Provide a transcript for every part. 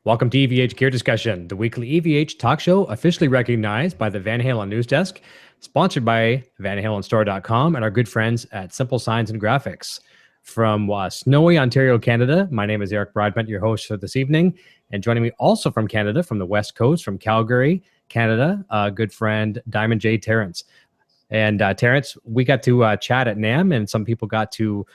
Welcome to EVH Gear Discussion, the weekly EVH talk show officially recognized by the Van Halen News Desk, sponsored by VanHalenStore.com and our good friends at Simple Signs and Graphics. From snowy Ontario, Canada, my name is Eric Broadbent, your host for this evening. And joining me also from Canada, from the West Coast, from Calgary, Canada, good friend Diamond J Terrence. And Terrence, we got to chat at NAMM, and some people got to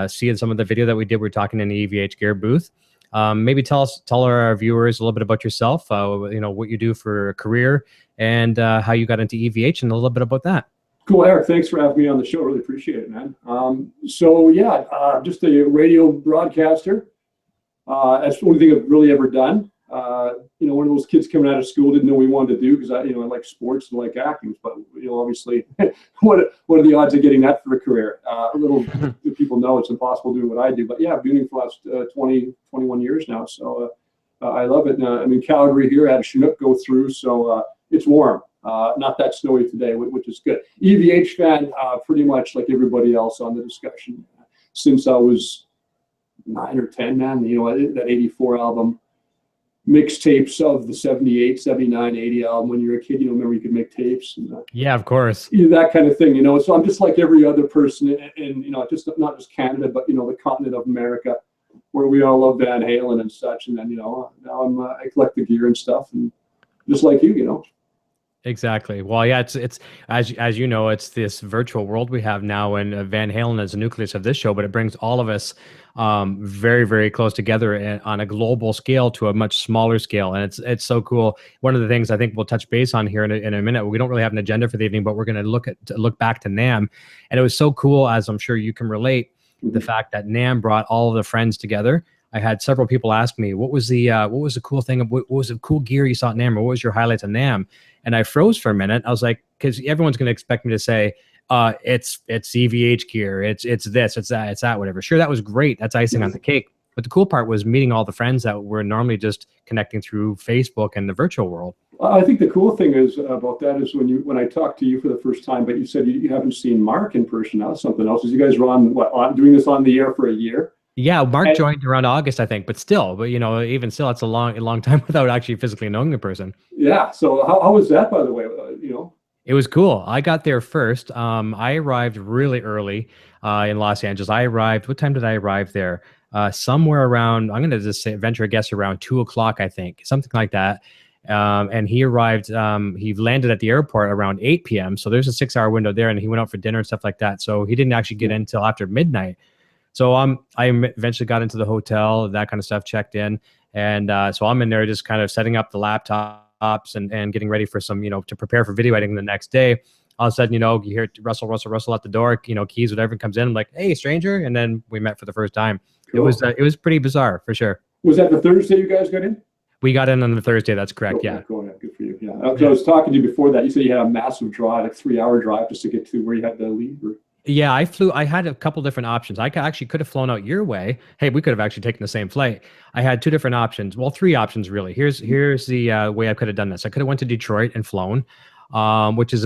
see in some of the video that we did. We're talking in the EVH Gear booth. Maybe tell our viewers a little bit about yourself, what you do for a career, and how you got into EVH, and a little bit about that. Cool, Eric. Thanks for having me on the show. Really appreciate it, man. Just a radio broadcaster. That's the only thing I've really ever done. One of those kids coming out of school, didn't know what we wanted to do because I like sports and like acting, but obviously, what are the odds of getting that for a career? Little do people know it's impossible doing what I do, but yeah, I've been doing it for the last 21 years now, so I love it. I'm in Calgary here. I had a Chinook go through, so it's warm. Not that snowy today, which is good. EVH fan, pretty much like everybody else on the discussion, since I was 9 or 10, man. That 84 album, mixtapes of the 78, 79, 80 album. When you're a kid, remember you could make tapes. And, yeah, of course. That kind of thing, So I'm just like every other person in just not just Canada, but, the continent of America, where we all love Van Halen and such. And then, now I collect the gear and stuff, and just like you. Exactly. Well, yeah, it's as you know, it's this virtual world we have now, and Van Halen is the nucleus of this show, but it brings all of us very, very close together on a global scale to a much smaller scale, and it's so cool. One of the things I think we'll touch base on here in a minute. We don't really have an agenda for the evening, but we're going to look back to NAMM, and it was so cool, as I'm sure you can relate, the fact that NAMM brought all of the friends together. I had several people ask me, what was the cool thing? What was the cool gear you saw at NAMM, or what was your highlights of NAMM? And I froze for a minute. I was like, because everyone's going to expect me to say, it's EVH gear, it's this, it's that, it's that, whatever. Sure, that was great. That's icing on the cake. But the cool part was meeting all the friends that were normally just connecting through Facebook and the virtual world. I think the cool thing is about that is when I talked to you for the first time, but you said you haven't seen Mark in person. That was something else. You guys were doing this on the air for a year? Yeah, Mark joined around August, I think, but even still, it's a long time without actually physically knowing the person. Yeah. So how was that, by the way? It was cool. I got there first. I arrived really early in Los Angeles. What time did I arrive there? Somewhere around, I'm going to just venture a guess, around 2:00, I think, something like that. And he arrived, he landed at the airport around 8 p.m. So there's a 6-hour window there, and he went out for dinner and stuff like that. So he didn't actually get in until after midnight. So I eventually got into the hotel, that kind of stuff, checked in. And so I'm in there just kind of setting up the laptops and getting ready for some, to prepare for video editing the next day. All of a sudden, you hear Russell at the door, keys, whatever comes in. I'm like, hey, stranger. And then we met for the first time. Cool. It was pretty bizarre, for sure. Was that the Thursday you guys got in? We got in on the Thursday. That's correct. Okay, yeah. Cool. Yeah, good for you. Yeah. I was talking to you before that. You said you had a massive drive, like 3-hour drive just to get to where you had to leave. Yeah, I had a couple different options. I actually could have flown out your way. Hey, we could have actually taken the same flight. I had 2 different options. Well, 3 options, really. Here's the way I could have done this. I could have went to Detroit and flown, which is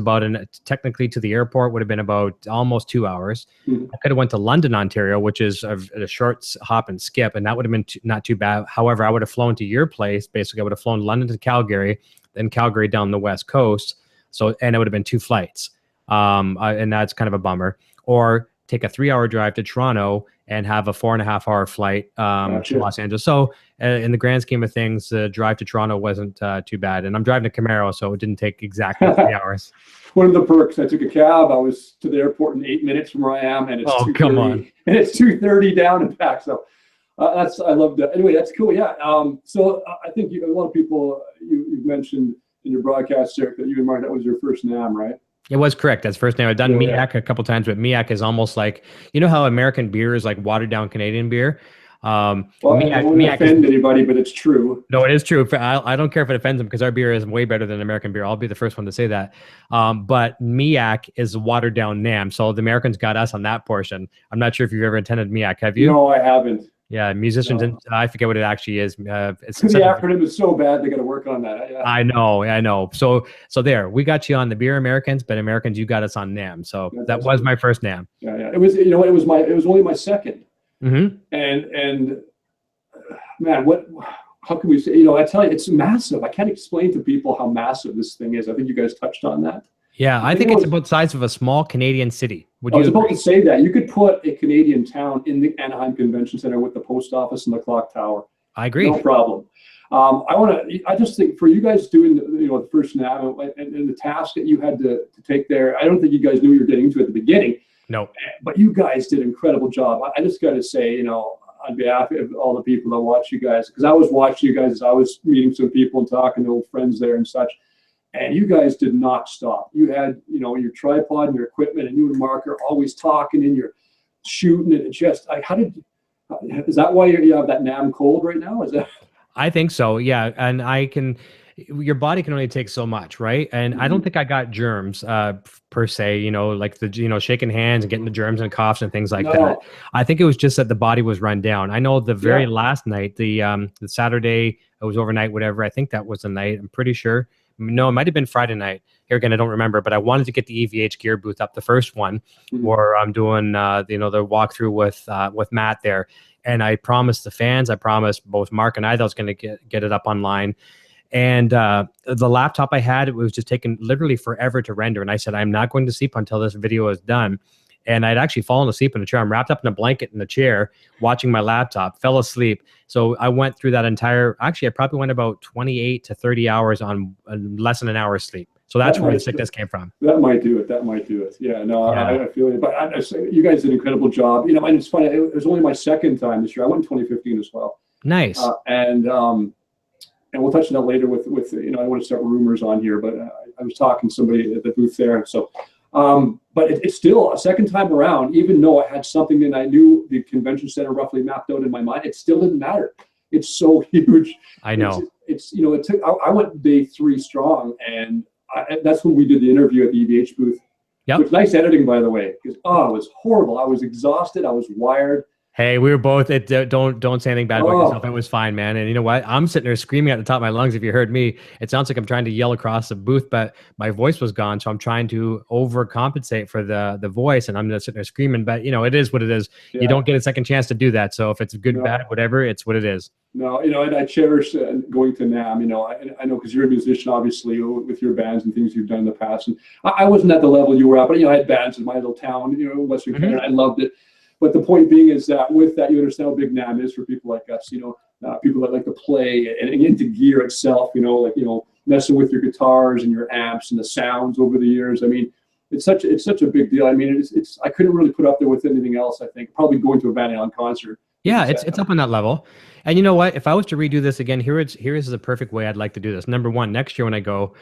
technically to the airport would have been about almost 2 hours. Mm-hmm. I could have went to London, Ontario, which is a short hop and skip, and that would have been not too bad. However, I would have flown to your place. Basically, I would have flown London to Calgary, then Calgary down the West Coast. And it would have been 2 flights. And that's kind of a bummer. Or take a 3-hour drive to Toronto and have a 4.5-hour flight to Los Angeles. So in the grand scheme of things, the drive to Toronto wasn't too bad. And I'm driving a Camaro, so it didn't take exactly 3 hours. One of the perks, I took a cab. I was to the airport in 8 minutes from where I am, and it's 2:30. And it's 2:30 down and back. So I loved it. Anyway, that's cool. Yeah. So I think a lot of people you've mentioned in your broadcast, Eric, that you and Mark, that was your first NAMM, right? It was correct. That's first name. I've done MEAC a couple times, but MEAC is almost like, how American beer is like watered down Canadian beer. Well, I won't offend anybody, but it's true. No, it is true. I don't care if it offends them because our beer is way better than American beer. I'll be the first one to say that. But MEAC is watered down NAMM. So the Americans got us on that portion. I'm not sure if you've ever attended MEAC. Have you? No, I haven't. Yeah, musicians, no. I forget what it actually is. The acronym is so bad, they got to work on that. Yeah. I know. So there, we got you on the beer Americans, but Americans, you got us on NAMM. So that was my first NAMM. Yeah. It was, it was only my second. Mm-hmm. And man, how can we say, you know, I tell you, it's massive. I can't explain to people how massive this thing is. I think you guys touched on that. Yeah, I think it's about the size of a small Canadian city. I was about to say that. You could put a Canadian town in the Anaheim Convention Center with the post office and the clock tower. I agree. No problem. I just think for you guys doing, you know, the first NAMM and the task that you had to take there, I don't think you guys knew you were getting into at the beginning. No. But you guys did an incredible job. I just got to say, you know, on behalf of all the people that watch you guys, because I was watching you guys as I was meeting some people and talking to old friends there and such, and you guys did not stop. You had, you know, your tripod and your equipment, and you and Mark are always talking and you're shooting it. It's just, is that why you have that NAMM cold right now? Is that? I think so. Yeah. And your body can only take so much, right? And I don't think I got germs per se, you know, like shaking hands and getting the germs and coughs and things like that. I think it was just that the body was run down. I know the very last night, the Saturday, it was overnight, whatever. I think that was the night. I'm pretty sure. No, it might have been Friday night. Here again, I don't remember, but I wanted to get the EVH Gear booth up, the first one, where I'm doing the walkthrough with Matt there. And I promised the fans, I promised both Mark and I that I was going to get it up online. And the laptop I had, it was just taking literally forever to render. And I said, I'm not going to sleep until this video is done. And I'd actually fallen asleep in the chair. I'm wrapped up in a blanket in the chair, watching my laptop, fell asleep. So I went through that I probably went about 28 to 30 hours on less than an hour's sleep. So that's where the sickness came from. That might do it. Yeah, no, yeah. I feel it. But I say, you guys did an incredible job. You know, and it's funny, it was only my second time this year. I went in 2015 as well. Nice. And we'll touch on that later with you know, I don't want to start rumors on here, but I was talking to somebody at the booth there. So, but it's still a second time around, even though I had something that I knew the convention center roughly mapped out in my mind, it still didn't matter. It's so huge. I know. It's you know, I went day 3 strong, and that's when we did the interview at the EVH booth. Yep. With nice editing, by the way, because it was horrible. I was exhausted. I was wired. Hey, we were both don't say anything bad about yourself. It was fine, man. And you know what? I'm sitting there screaming at the top of my lungs. If you heard me, it sounds like I'm trying to yell across the booth, but my voice was gone. So I'm trying to overcompensate for the voice, and I'm just sitting there screaming. But you know, it is what it is. Yeah. You don't get a second chance to do that. So if it's good, bad, whatever, it's what it is. No, you know, and I cherish going to NAMM. You know, I know because you're a musician, obviously, with your bands and things you've done in the past. And I wasn't at the level you were at, but you know, I had bands in my little town, you know, Western Canada. I loved it. But the point being is that with that, you understand how big NAMM is for people like us, you know, people that like to play and into gear itself, you know, like, you know, messing with your guitars and your amps and the sounds over the years. I mean, it's such a big deal. I mean, I couldn't really put up there with anything else. I think probably going to a Van Halen concert. Yeah, it's up on that level. And you know what? If I was to redo this again, here is the perfect way I'd like to do this. Number one, next year when I go,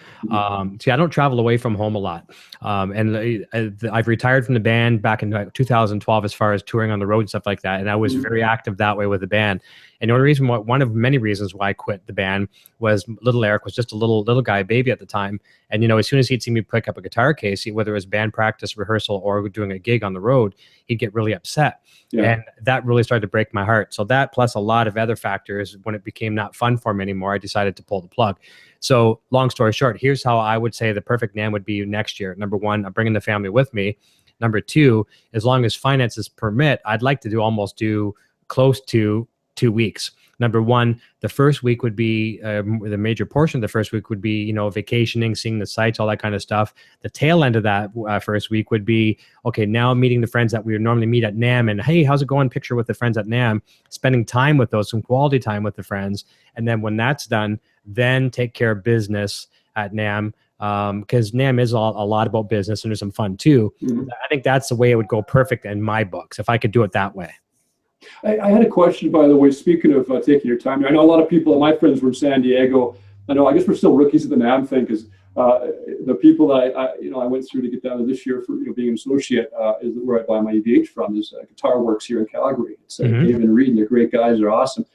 see, I don't travel away from home a lot. And I've retired from the band back in 2012 as far as touring on the road and stuff like that. And I was very active that way with the band. And the only reason one of many reasons why I quit the band was little Eric was just a little guy baby at the time. And, you know, as soon as he'd see me pick up a guitar case, whether it was band practice, rehearsal, or doing a gig on the road, he'd get really upset. Yeah. And that really started to break my heart. So that plus a lot of other factors, when it became not fun for me anymore, I decided to pull the plug. So long story short, here's how I would say the perfect NAMM would be next year. Number one, I'm bringing the family with me. Number two, as long as finances permit, I'd like to do close to 2 weeks. Number one, the first week would be the major portion of the first week would be, you know, vacationing, seeing the sights, all that kind of stuff. The tail end of that first week would be, okay, now meeting the friends that we would normally meet at NAMM, and hey, how's it going? Picture with the friends at NAMM, spending time with those, some quality time with the friends. And then when that's done, then take care of business at NAMM. Because NAMM is a lot about business and there's some fun too. I think that's the way it would go perfect in my books, if I could do it that way. I had a question, by the way, speaking of taking your time. I know a lot of people, my friends were in San Diego. I guess we're still rookies at the NAMM thing, because the people that I went through to get down to this year for being an associate is where I buy my EVH from. Is Guitar Works here in Calgary. It's Dave and Reed, and they're great guys. They're awesome.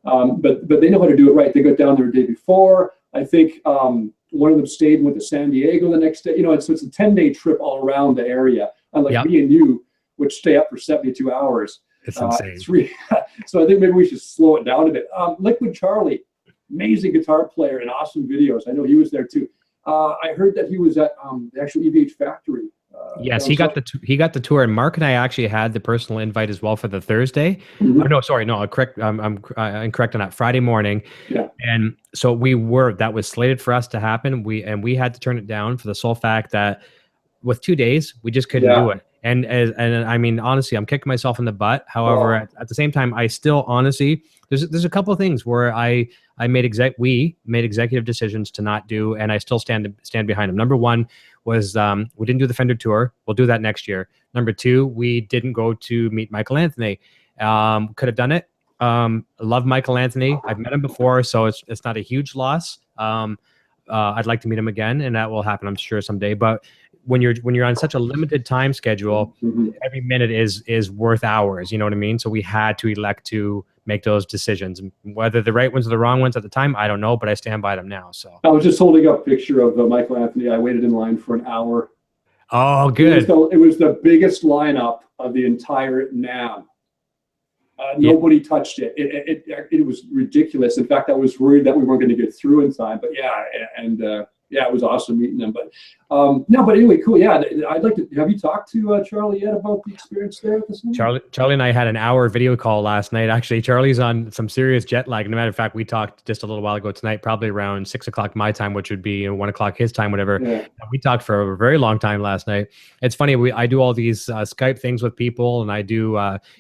But they know how to do it right. They got down there the day before. I think one of them stayed and went to San Diego the next day. You know, so it's a 10-day trip all around the area. Unlike me and you, which stay up for 72 hours. It's insane. So I think maybe we should slow it down a bit. Liquid Charlie, amazing guitar player and awesome videos. I know he was there too. I heard that he was at the actual EVH factory Yes, he got the tour, and Mark and I actually had the personal invite as well for the Thursday. Mhm. Oh, no, sorry, no, I'm incorrect on that. Friday morning. Yeah. And so that was slated for us to happen. We had to turn it down for the sole fact that with 2 days we just couldn't do it. And I mean, honestly, I'm kicking myself in the butt. However, at the same time, I still honestly there's a couple of things where we made executive decisions to not do, and I still stand behind them. Number one was we didn't do the Fender tour. We'll do that next year. Number two, we didn't go to meet Michael Anthony. Could have done it. Love Michael Anthony. I've met him before, so it's not a huge loss. I'd like to meet him again, and that will happen, I'm sure, someday. But when you're on such a limited time schedule, every minute is worth hours. You know what I mean? So we had to elect to make those decisions. Whether the right ones or the wrong ones at the time, I don't know, but I stand by them now. So I was just holding up a picture of Michael Anthony. I waited in line for an hour. Oh, good. It was the biggest lineup of the entire NAMM. Nobody touched it. It was ridiculous. In fact, I was worried that we weren't going to get through in time. But yeah, it was awesome meeting them. But but anyway, cool. Yeah, I'd like to. Have you talked to Charlie yet about the experience there at the center? Charlie and I had an hour video call last night. Actually, Charlie's on some serious jet lag. No matter of fact, we talked just a little while ago tonight, probably around 6 o'clock my time, which would be 1 o'clock his time, whatever. Yeah. We talked for a very long time last night. It's funny. I do all these Skype things with people, and I do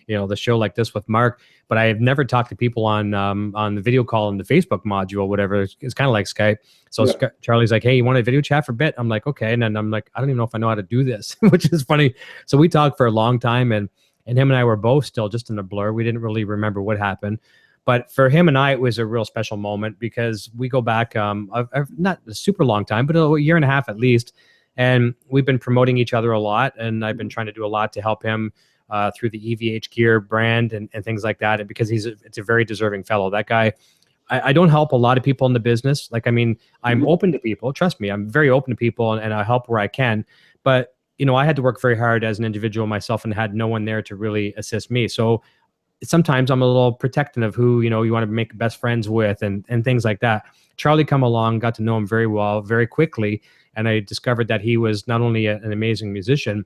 the show like this with Mark. But I have never talked to people on the video call in the Facebook module, whatever. It's kind of like Skype. So Charlie's like, "Hey, you want a video chat for a bit?" I'm like, "Okay." And then I'm like, "I don't even know if I know how to do this," which is funny. So we talked for a long time, and him and I were both still just in a blur. We didn't really remember what happened. But for him and I, it was a real special moment because we go back not a super long time, but a year and a half at least. And we've been promoting each other a lot, and I've been trying to do a lot to help him through the EVH Gear brand and things like that. And because it's a very deserving fellow. That guy, I don't help a lot of people in the business. Like, I mean, I'm open to people. Trust me, I'm very open to people, and I help where I can. But, I had to work very hard as an individual myself and had no one there to really assist me. So sometimes I'm a little protective of who, you want to make best friends with and things like that. Charlie come along, got to know him very well, very quickly. And I discovered that he was not only an amazing musician,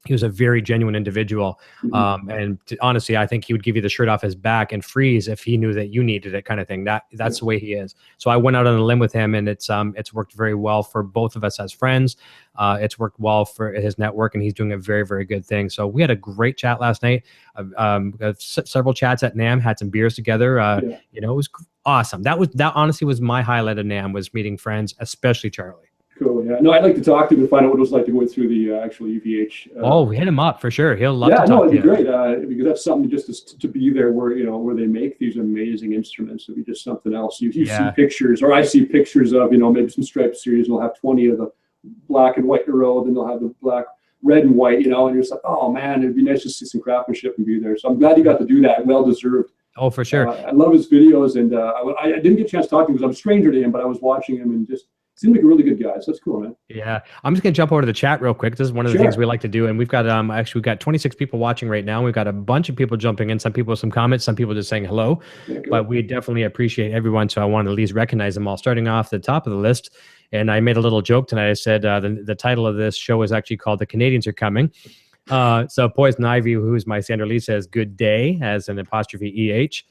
he was a very genuine individual. Honestly, I think he would give you the shirt off his back and freeze if he knew that you needed it, kind of thing. That's the way he is. So I went out on a limb with him, and it's worked very well for both of us as friends. It's worked well for his network, and he's doing a very, very good thing. So we had a great chat last night. Several chats at NAMM, had some beers together. It was awesome. That honestly was my highlight of NAMM, was meeting friends, especially Charlie. Cool. Yeah. No, I'd like to talk to him and find out what it was like to go through the actual EVH. We hit him up for sure. He'll love to talk to you. It'd be great because that's something just to be there where where they make these amazing instruments. It'd be just something else. You see pictures, or I see pictures of maybe some Stripe series. And they'll have 20 of the black and white in a row, then they'll have the black, red, and white. And you're just like, oh man, it'd be nice to see some craftsmanship and be there. So I'm glad you got to do that. Well deserved. Oh, for sure. I love his videos, and I didn't get a chance to talk to him because I'm a stranger to him, but I was watching him and just. Seems like a really good guy. So that's cool, man. Yeah. I'm just going to jump over to the chat real quick. This is one of the things we like to do. And we've got, we've got 26 people watching right now. We've got a bunch of people jumping in. Some people with some comments, some people just saying hello. But we definitely appreciate everyone. So I want to at least recognize them all. Starting off the top of the list. And I made a little joke tonight. I said the title of this show is actually called The Canadians Are Coming. So Poison Ivy, who's my Sandra Lee, says good day as an apostrophe EH.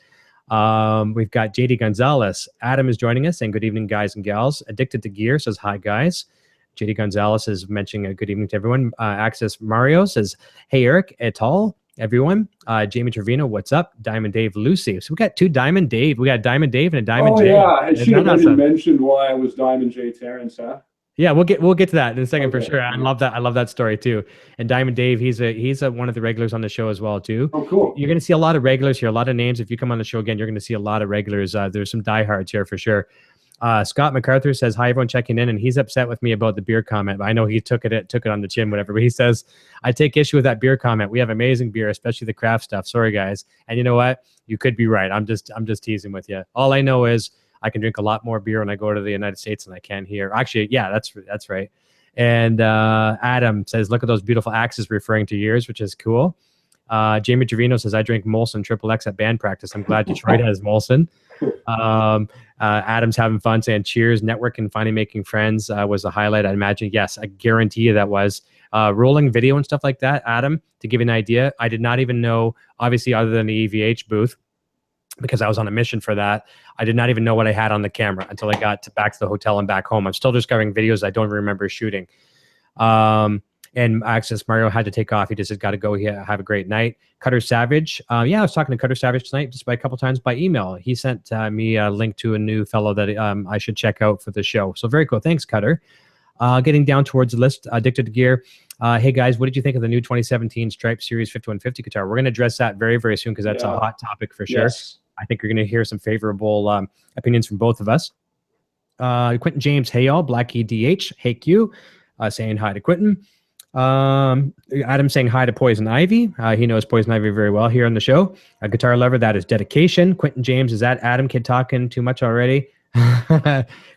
We've got JD Gonzalez. Adam is joining us saying good evening, guys and gals. Addicted to Gear says hi, guys. JD Gonzalez is mentioning a good evening to everyone. Access Mario says hey, Eric et al. Everyone. Jamie Trevino, what's up? Diamond Dave Lucy. So we got two Diamond Dave. We got Diamond Dave and a Diamond J. Oh yeah, and she mentioned why I was Diamond J Terrence, huh? Yeah, we'll get to that in a second for sure. I love that story too. And Diamond Dave, he's one of the regulars on the show as well too. Oh, cool. You're going to see a lot of regulars here, a lot of names. If you come on the show again, you're going to see a lot of regulars. There's some diehards here for sure. Scott MacArthur says hi, everyone checking in, and he's upset with me about the beer comment. I know he took it on the chin, whatever. But he says I take issue with that beer comment. We have amazing beer, especially the craft stuff. Sorry guys, and you know what? You could be right. I'm just teasing with you. All I know is I can drink a lot more beer when I go to the United States than I can here. Actually, yeah, that's right. And Adam says, look at those beautiful axes referring to yours, which is cool. Jamie Trevino says, I drink Molson Triple X at band practice. I'm glad Detroit has Molson. Adam's having fun saying cheers. Networking, finally making friends was the highlight. I imagine. Yes, I guarantee you that was. Rolling video and stuff like that, Adam, to give you an idea, I did not even know, obviously, other than the EVH booth, because I was on a mission for that. I did not even know what I had on the camera until I got back to the hotel and back home. I'm still discovering videos I don't even remember shooting. And Access Mario had to take off. He just said, got to go here. Have a great night. Cutter Savage. Yeah, I was talking to Cutter Savage tonight just by a couple times by email. He sent me a link to a new fellow that I should check out for the show. So very cool. Thanks, Cutter. Getting down towards the list, Addicted to Gear. Hey, guys, what did you think of the new 2017 Stripe Series 5150 guitar? We're going to address that very, very soon because that's a hot topic for sure. Yes. I think you're going to hear some favorable opinions from both of us. Quentin James, hey, y'all. Blackie DH, hey, Q, saying hi to Quentin. Adam saying hi to Poison Ivy. He knows Poison Ivy very well here on the show. Guitar Lover, that is dedication. Quentin James, is that Adam kid talking too much already?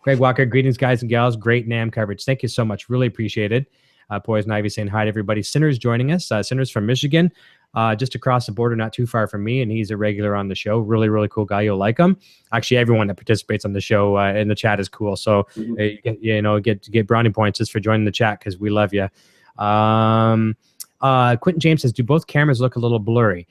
Greg Walker, greetings, guys and gals. Great NAMM coverage. Thank you so much. Really appreciate it. Poison Ivy saying hi to everybody. Sinner's joining us. Sinner's from Michigan, just across the border, not too far from me, and he's a regular on the show. Really, really cool guy. You'll like him. Actually, everyone that participates on the show in the chat is cool. So, get brownie points just for joining the chat because we love you. Quentin James says, do both cameras look a little blurry?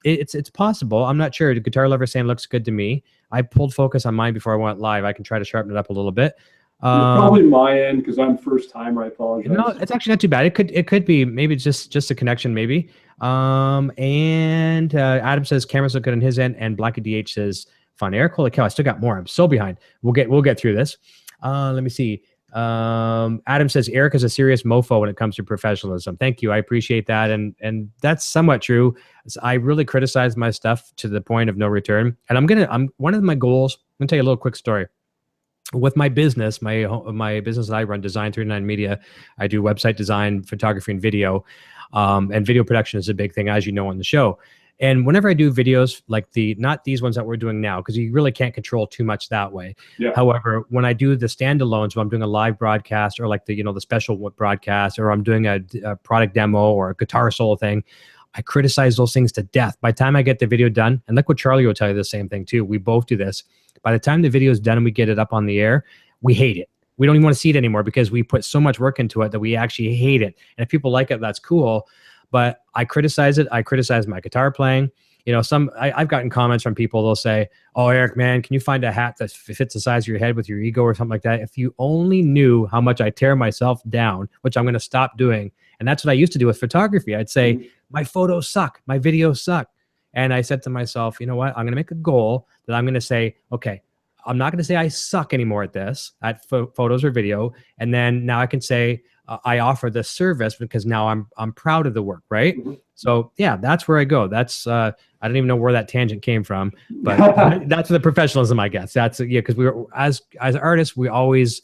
It's possible. I'm not sure. The Guitar Lover saying looks good to me. I pulled focus on mine before I went live. I can try to sharpen it up a little bit. Probably my end because I'm first timer. I apologize. No, it's actually not too bad. It could be maybe just a connection maybe. And Adam says cameras look good on his end, and Blackie DH says fun. Eric, holy cow, I still got more. I'm so behind. We'll get through this. Let me see. Adam says Eric is a serious mofo when it comes to professionalism. Thank you. I appreciate that. And that's somewhat true. I really criticize my stuff to the point of no return. And I'm one of my goals. I'm gonna tell you a little quick story. With my business, my business that I run, Design 39 Media, I do website design, photography, and video. And video production is a big thing, as you know, on the show. And whenever I do videos like not these ones that we're doing now, because you really can't control too much that way. Yeah. However, when I do the standalones, when I'm doing a live broadcast or like the special broadcast, or I'm doing a product demo or a guitar solo thing, I criticize those things to death. By the time I get the video done, and look what Charlie will tell you the same thing too. We both do this. By the time the video is done and we get it up on the air, we hate it. We don't even want to see it anymore because we put so much work into it that we actually hate it. And if people like it, that's cool. But I criticize it. I criticize my guitar playing. I've gotten comments from people. They'll say, "Oh, Eric, man, can you find a hat that fits the size of your head with your ego or something like that?" If you only knew how much I tear myself down, which I'm going to stop doing. And that's what I used to do with photography. I'd say, my photos suck. My videos suck. And I said to myself, you know what? I'm going to make a goal that I'm going to say, okay, I'm not going to say I suck anymore at this, at photos or video. And then now I can say I offer this service because now I'm proud of the work, right? Mm-hmm. So yeah, that's where I go. That's I don't even know where that tangent came from, but that's the professionalism, I guess. That's because we're as artists, we always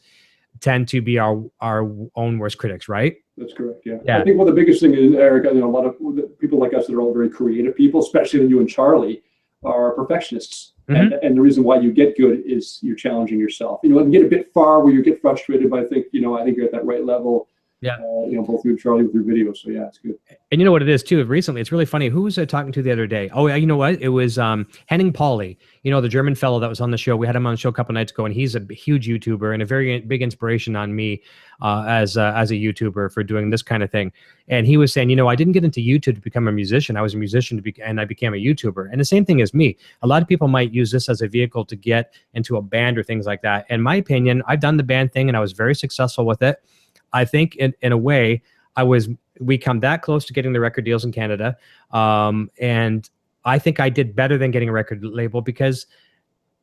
tend to be our own worst critics, right? That's correct. Yeah. I think one of the biggest things is, Eric, a lot of people like us that are all very creative people, especially you and Charlie, are perfectionists. Mm-hmm. And the reason why you get good is you're challenging yourself. And get a bit far where you get frustrated, but I think you're at that right level. Yeah. Both you and Charlie with your videos. So yeah, it's good. And you know what it is too? Recently, it's really funny. Who was I talking to the other day? Oh, you know what? It was Henning Pauly, the German fellow that was on the show. We had him on the show a couple nights ago, and he's a huge YouTuber and a very big inspiration on me as a YouTuber for doing this kind of thing. And he was saying, I didn't get into YouTube to become a musician. I was a musician and I became a YouTuber. And the same thing as me. A lot of people might use this as a vehicle to get into a band or things like that. In my opinion, I've done the band thing and I was very successful with it. I think in a way we come that close to getting the record deals in Canada. And I think I did better than getting a record label because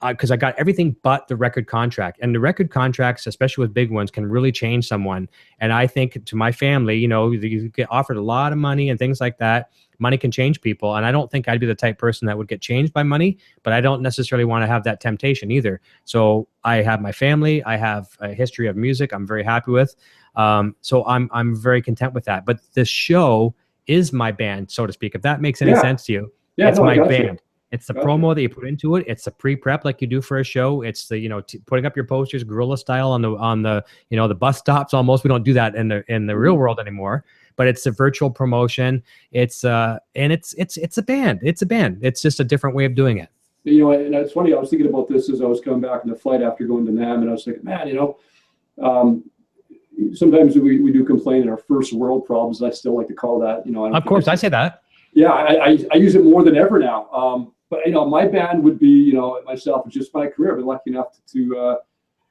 I got everything but the record contract. And the record contracts, especially with big ones, can really change someone. And I think to my family, you get offered a lot of money and things like that. Money can change people. And I don't think I'd be the type person that would get changed by money, but I don't necessarily want to have that temptation either. So I have my family. I have a history of music I'm very happy with. So I'm very content with that. But the show is my band, so to speak, if that makes any sense to you. Yeah, it's my band. It's the promo that you put into it. It's the pre-prep like you do for a show. It's the putting up your posters guerrilla style on the the bus stops almost. We don't do that in the real world anymore. but it's a virtual promotion. It's and it's a band. It's a band. It's just a different way of doing it. You know, and it's funny. I was thinking about this as I was coming back in the flight after going to NAMM, and I was thinking, man, you know, sometimes we do complain in our first world problems. I still like to call that, you know. Of course, I say that. Yeah, I use it more than ever now. But you know, my band would be, you know, myself, just my career. I've been lucky enough to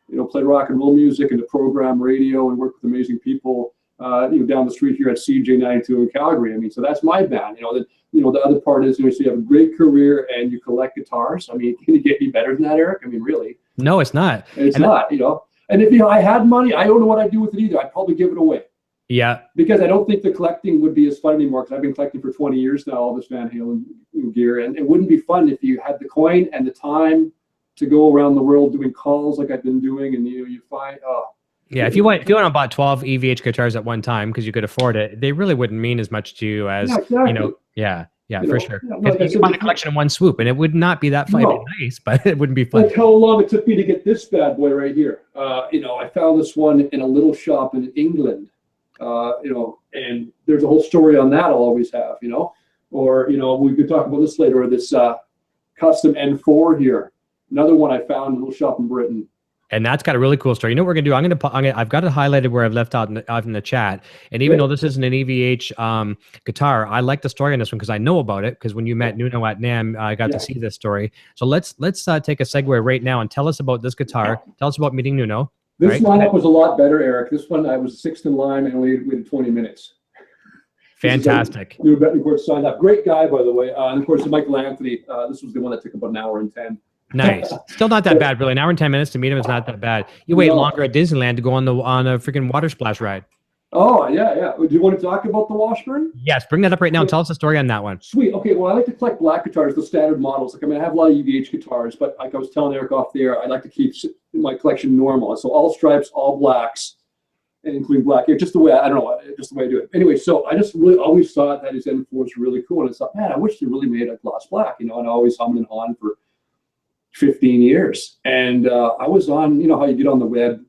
you know, play rock and roll music and to program radio and work with amazing people, you know, down the street here at CJ92 in Calgary. I mean, so that's my band. You know, the other part is, you know, so you have a great career and you collect guitars. I mean, can you get any better than that, Eric? I mean, really? No, it's not. It's not, you know. And if, you know, I had money, I don't know what I'd do with it either. I'd probably give it away. Yeah. Because I don't think the collecting would be as fun anymore, because I've been collecting for 20 years now, all this Van Halen gear. And it wouldn't be fun if you had the coin and the time to go around the world doing calls like I've been doing, and you find, yeah, if you went and bought 12 EVH guitars at one time because you could afford it, they really wouldn't mean as much to you as, yeah, exactly. you know, yeah, You for know, sure. yeah, like you could buy the collection in one swoop, and it would not be that fun. No. Nice, but it wouldn't be fun. Like how long it took me to get this bad boy right here. You know, I found this one in a little shop in England. You know, and there's a whole story on that I'll always have, you know. Or, you know, we could talk about this later, or this custom N4 here. Another one I found in a little shop in Britain. And that's got a really cool story. You know what we're gonna do? I've got it highlighted where I've left out in the chat. And even though this isn't an EVH guitar, I like the story on this one because I know about it. Because when you met Nuno at NAMM, I got to see this story. So let's take a segue right now and tell us about this guitar. Tell us about meeting Nuno. This lineup was a lot better, Eric. This one I was sixth in line and waited 20 minutes. Fantastic. Nuno Betancourt signed up. Great guy, by the way. And of course, Michael Anthony. This was the one that took about an hour and 10. Nice. Still not that bad, really. An hour and 10 minutes to meet him is not that bad. You wait longer at Disneyland to go on a freaking water splash ride. Oh, yeah. Do you want to talk about the Washburn? Yes, bring that up right now and tell us the story on that one. Sweet. Okay, well, I like to collect black guitars, the standard models. Like, I mean, I have a lot of EVH guitars, but like I was telling Eric off there, I like to keep my collection normal. So all stripes, all blacks, and including black. Just the way, I don't know, just the way I do it. Anyway, so I just really always thought that his N4 was really cool. And I thought, man, I wish they really made a gloss black, you know, and I always hummed and hawed for 15 years. And I was on, you know how you get on the web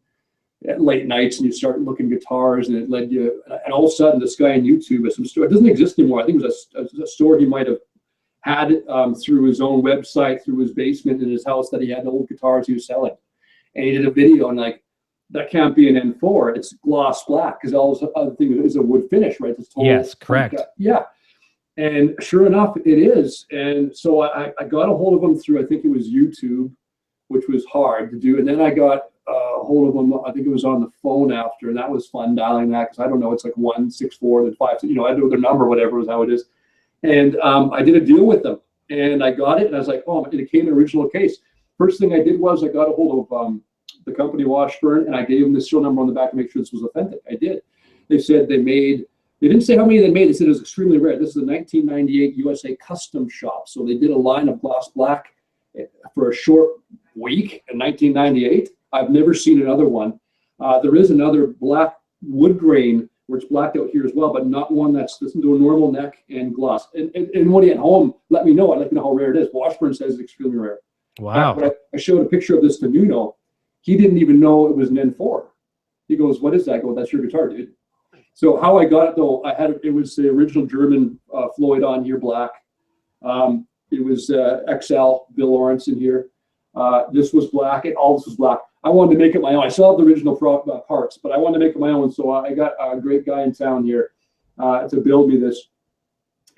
at late nights and you start looking guitars, and it led you, and all of a sudden this guy on YouTube has some store. It doesn't exist anymore. I think it was a store he might have had through his own website, through his basement in his house, that he had the old guitars he was selling. And he did a video, and like, that can't be an N4. It's gloss black, because all this other thing is a wood finish, right? This total, yes, correct. Yeah. And sure enough, it is. And so I got a hold of him through, I think it was YouTube, which was hard to do. And then I got a hold of him, I think it was on the phone after, and that was fun dialing that, because I don't know, it's like 164, then 5, you know, I know their number, whatever is how it is. And I did a deal with them, and I got it, and I was like, oh, and it came in original case. First thing I did was I got a hold of the company Washburn, and I gave them the serial number on the back to make sure this was authentic. I did. They said they didn't say how many they made. They said it was extremely rare. This is a 1998 USA custom shop. So they did a line of gloss black for a short week in 1998. I've never seen another one. There is another black wood grain where it's blacked out here as well, but not one that's a normal neck and gloss. And anybody at home, let me know. I'd like to know how rare it is. Washburn says it's extremely rare. Wow. But I showed a picture of this to Nuno. He didn't even know it was an N4. He goes, what is that? I go, that's your guitar, dude. So how I got it, though, it was the original German Floyd on here, black. It was XL, Bill Lawrence in here. This was black, and all this was black. I wanted to make it my own. I still have the original parts, but I wanted to make it my own. So I got a great guy in town here to build me this.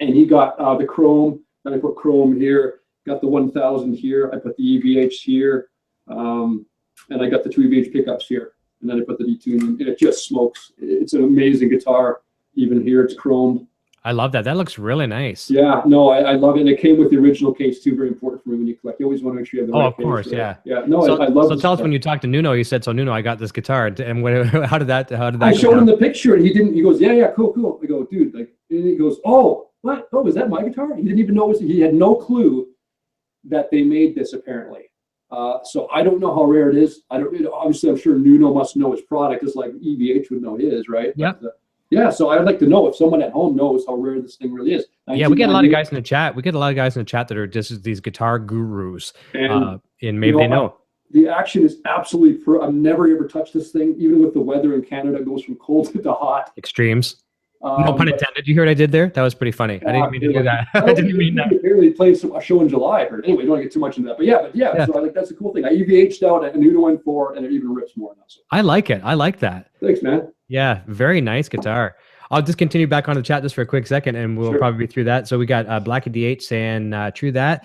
And he got the chrome, then I put chrome here, got the 1000 here, I put the EVH here, and I got the 2 EVH pickups here. And then I put the D2 in, and it just smokes. It's an amazing guitar. Even here, it's chromed. I love that. That looks really nice. Yeah, no, I love it. And it came with the original case too. Very important for me when you collect. You always want to make sure you have the right case. Oh, of course, yeah. Yeah, no, so, I love it. So tell us, when you talked to Nuno, you said, so Nuno, I got this guitar. And how did that I showed him the picture, and he goes, yeah, cool. I go, dude, like, and he goes, oh, what? Oh, is that my guitar? He didn't even know. He had no clue that they made this, apparently. So I don't know how rare it is. Obviously, I'm sure Nuno must know his product, just like EVH would know his, right? Yeah. Yeah, so I'd like to know if someone at home knows how rare this thing really is. Yeah, we get a lot of guys in the chat. That are just these guitar gurus, and maybe they know. The action is absolutely I've never ever touched this thing. Even with the weather in Canada, it goes from cold to hot. Extremes. No pun intended. Did you hear what I did there? That was pretty funny. I didn't mean to do that. I didn't mean that. Apparently played a show in July. I heard. Anyway, don't want to get too much into that. But yeah. So I think that's a cool thing. I EVH'd out a Nuno N4, and it even rips more now. So. I like it. I like that. Thanks, man. Yeah, very nice guitar. I'll just continue back on the chat just for a quick second, and we'll probably be through that. So we got Blackie DH saying true that.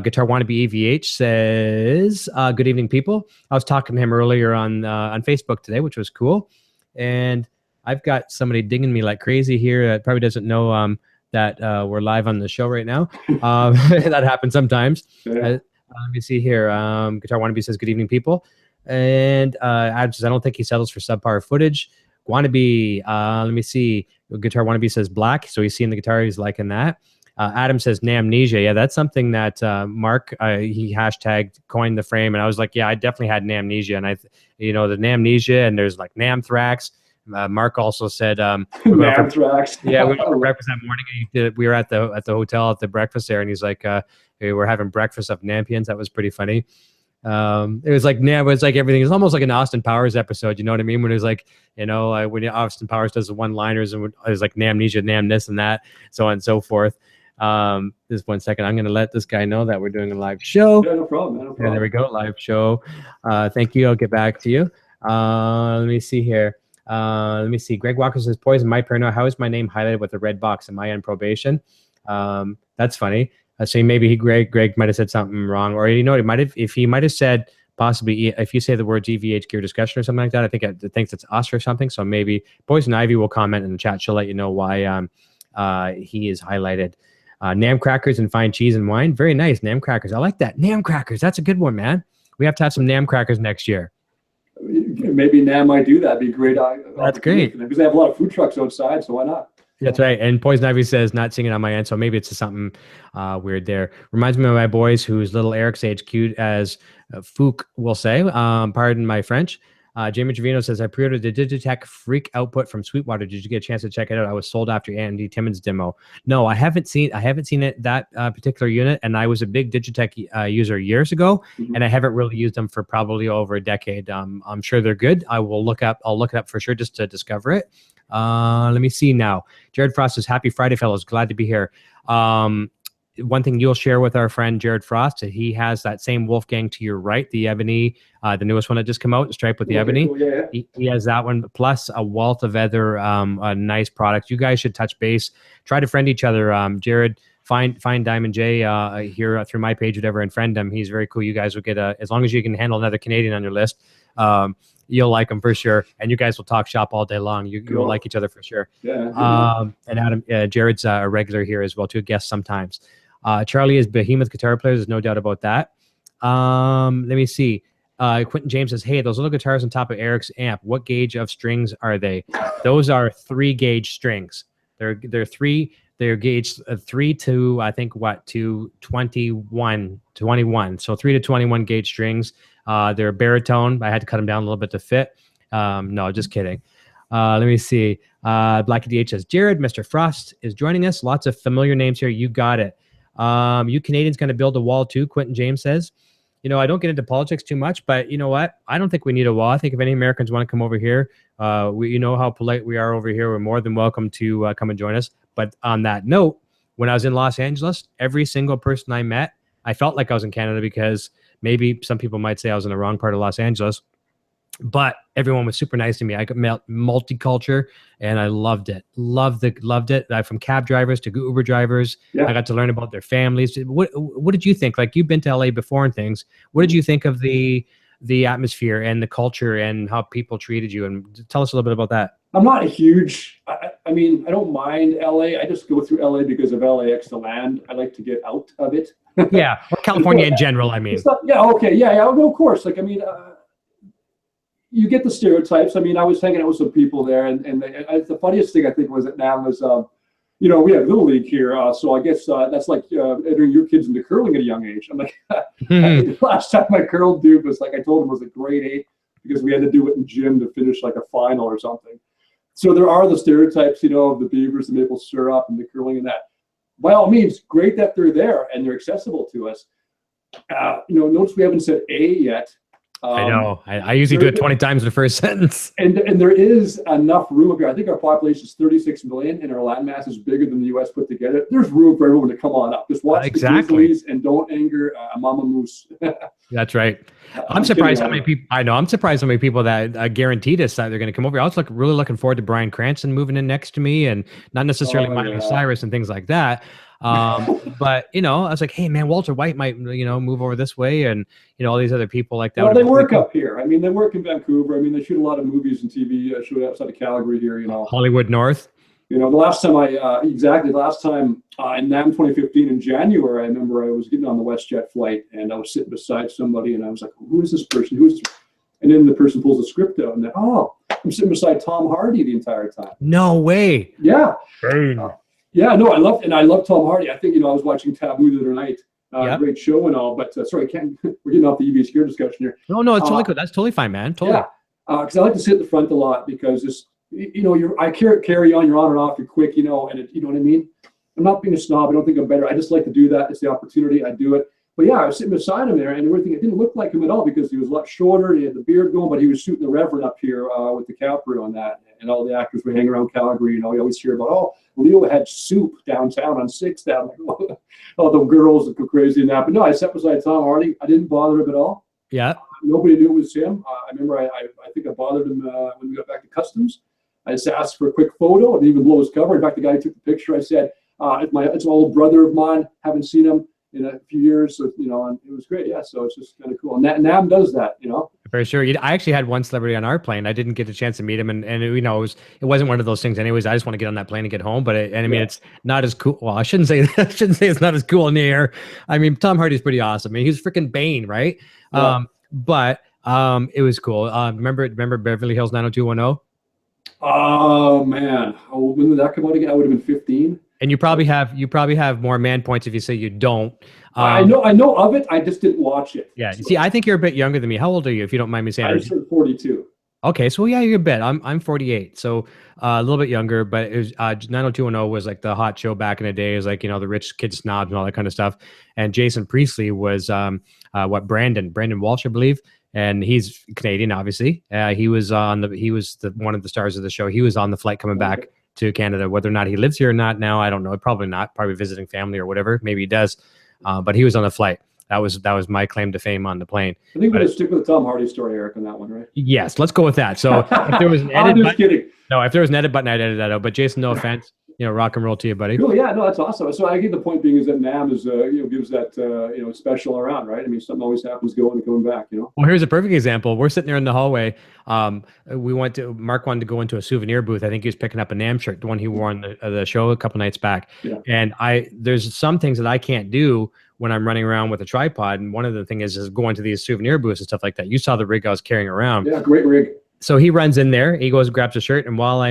Guitar Wannabe EVH says, good evening, people. I was talking to him earlier on Facebook today, which was cool. And I've got somebody dinging me like crazy here that probably doesn't know that we're live on the show right now. That happens sometimes. Let me see here. Guitar Wannabe says, good evening, people. And Adam says, I don't think he settles for subpar footage. Wannabe, let me see. Guitar Wannabe says black, so he's seeing the guitar, he's liking that. Adam says NAMMnesia. Yeah, that's something that Mark, he hashtagged coined the frame, and I was like, yeah, I definitely had NAMMnesia, and the NAMMnesia, and there's like NAMMthrax. Mark also said NAMMthrax. Yeah, we went for breakfast that morning. We were at the hotel at the breakfast there, and he's like, we were having breakfast of Nampians. That was pretty funny. It was like everything. It's almost like an Austin Powers episode. You know what I mean? When it was like, when Austin Powers does the one-liners, and it was like NAMMnesia, Nam this and that, so on and so forth. Just 1 second. I'm going to let this guy know that we're doing a live show. Yeah, no problem. No problem. And there we go, live show. Thank you. I'll get back to you. Let me see here. Let me see. Greg Walker says, Poison My Paranoia. How is my name highlighted with a red box? Am I on probation? That's funny. So maybe Greg might have said something wrong, or he might have said possibly if you say the words EVH Gear discussion or something like that. I think it thinks it's us or something. So maybe Poison Ivy will comment in the chat. She'll let you know why he is highlighted. NAMM crackers and fine cheese and wine. Very nice. NAMM crackers. I like that. NAMM crackers. That's a good one, man. We have to have some NAMM crackers next year. Maybe NAMM might do that. It'd be great. That's great. Because they have a lot of food trucks outside, so why not? That's right. And Poison Ivy says not singing on my end, so maybe it's something weird there. Reminds me of my boys whose little Eric's age cute as Fook will say. Pardon my French. Jamie Trevino says, I pre-ordered the Digitech Freak output from Sweetwater. Did you get a chance to check it out? I was sold after Andy Timmons demo. No, I haven't seen it, that particular unit, and I was a big Digitech user years ago, and I haven't really used them for probably over a decade. I'm sure they're good. I'll look it up for sure just to discover it. Let me see now. Jared Frost says, happy Friday, fellows. Glad to be here. One thing you'll share with our friend Jared Frost, he has that same Wolfgang to your right, the Ebony, the newest one that just came out, striped with the Ebony. Cool, yeah. He has that one, plus a wealth of other nice products. You guys should touch base. Try to friend each other. Jared, find Diamond J here through my page, whatever, and friend him. He's very cool. You guys will get as long as you can handle another Canadian on your list, you'll like him for sure. And you guys will talk shop all day long. You'll like each other for sure. Yeah. And Adam, Jared's a regular here as well, too, a guest sometimes. Charlie is behemoth guitar player. There's no doubt about that. Let me see. Quentin James says, hey, those little guitars on top of Eric's amp, what gauge of strings are they? Those are 3-gauge strings. They're gauged 3 to, I think, to 21. So 3 to 21 gauge strings. They're baritone. I had to cut them down a little bit to fit. No, just kidding. Let me see. Blackie DH says, Jared, Mr. Frost is joining us. Lots of familiar names here. You got it. You Canadians going to build a wall too, Quentin James says. I don't get into politics too much, but you know what? I don't think we need a wall. I think if any Americans want to come over here, you know how polite we are over here. We're more than welcome to come and join us. But on that note, when I was in Los Angeles, every single person I met, I felt like I was in Canada, because maybe some people might say I was in the wrong part of Los Angeles, but everyone was super nice to me. I got multicultural, and I loved it. Loved it. From cab drivers to Uber drivers, I got to learn about their families. What did you think? Like, you've been to LA before and things. What did you think of the atmosphere and the culture and how people treated you? And tell us a little bit about that. I'm not a huge. I mean, I don't mind LA. I just go through LA because of LAX, the land. I like to get out of it. Yeah, or California in general. I mean. Of course. Like, I mean. You get the stereotypes. I mean, I was hanging out with some people there, and the funniest thing I think was that NAMM was, we have Little League here, so I guess that's like entering your kids into curling at a young age. I'm like, the last time I curled, dude, was like, I told him was a grade 8 because we had to do it in gym to finish like a final or something. So there are the stereotypes, of the beavers, the maple syrup, and the curling and that. By all means, great that they're there and they're accessible to us. Notice we haven't said A yet. I know. I usually do it 20 times in the first sentence. And there is enough room up here. I think our population is 36 million and our landmass is bigger than the US put together. There's room for everyone to come on up. Just watch the grizzlies and don't anger a mama moose. That's right. I'm surprised how many people, I know, I'm surprised how many people that guaranteed us that they're going to come over. I was really looking forward to Bryan Cranston moving in next to me, and not necessarily Miley Cyrus and things like that. But I was like, hey man, Walter White might move over this way, and all these other people like that. Well, they work up here. I mean, they work in Vancouver. I mean, they shoot a lot of movies and TV shoot outside of Calgary here. Hollywood North. The last time in NAMM 2015 in January, I remember I was getting on the WestJet flight and I was sitting beside somebody and I was like, who is this person? Who is this? And then the person pulls the script out and then, I'm sitting beside Tom Hardy the entire time. No way. Yeah. I love Tom Hardy. I think, I was watching Taboo the other night. Great show and all, but sorry, we're getting off the EVH Gear discussion here. No, it's totally good. That's totally fine, man. Totally. Yeah. Because I like to sit at the front a lot because it's, I carry on, you're on and off, you're quick, and you know what I mean? I'm not being a snob. I don't think I'm better. I just like to do that. It's the opportunity. I do it. But yeah, I was sitting beside him there and everything. It didn't look like him at all because he was a lot shorter. He had the beard going, but he was shooting the Reverend up here with the Capri on that. And all the actors were hanging around Calgary. You always hear about, Leo had soup downtown on 6th down there. The girls that go crazy in that. But no, I sat beside Tom Hardy. I didn't bother him at all. Yeah. Nobody knew it was him. I remember I think I bothered him when we got back to customs. I just asked for a quick photo. I didn't even blow his cover. In fact, the guy who took the picture, I said, it's an old brother of mine. Haven't seen him in a few years. So, and it was great. Yeah. So it's just kind of cool. And NAMM does that, For sure. I actually had one celebrity on our plane. I didn't get a chance to meet him. And it wasn't one of those things anyways. I just want to get on that plane and get home. But it's not as cool. Well, I shouldn't say it's not as cool in the air. I mean, Tom Hardy's pretty awesome. I mean, he's freaking Bane, right? Yeah. But it was cool. Remember Beverly Hills 90210? Oh man! When did that come out again? I would have been 15. And you probably have more man points if you say you don't. I know of it. I just didn't watch it. Yeah. So. See, I think you're a bit younger than me. How old are you, if you don't mind me saying? I'm 42. Okay, so yeah, you're a bit. I'm 48, so a little bit younger. But it was 90210 was like the hot show back in the day. It was like the rich kid snobs and all that kind of stuff. And Jason Priestley was Brandon Walsh, I believe. And he's Canadian, obviously. He was one of the stars of the show. He was on the flight coming back to Canada. Whether or not he lives here or not now, I don't know. Probably not. Probably visiting family or whatever. Maybe he does. But he was on the flight. That was my claim to fame on the plane. I think we're going to stick with the Tom Hardy story, Eric, on that one, right? Yes, let's go with that. So if there was an edit button, kidding. No, if there was an edit button, I'd edit that out. But Jason, no offense. Rock and roll to you, buddy. Cool, yeah, no, that's awesome. So I get the point being is that NAMM is, gives that, special around, right? I mean, something always happens going and coming back, Well, here's a perfect example. We're sitting there in the hallway. Mark wanted to go into a souvenir booth. I think he was picking up a NAMM shirt, the one he wore on the show a couple nights back. Yeah. And there's some things that I can't do when I'm running around with a tripod. And one of the things is going to these souvenir booths and stuff like that. You saw the rig I was carrying around. Yeah, great rig. So he runs in there. He goes and grabs a shirt. And while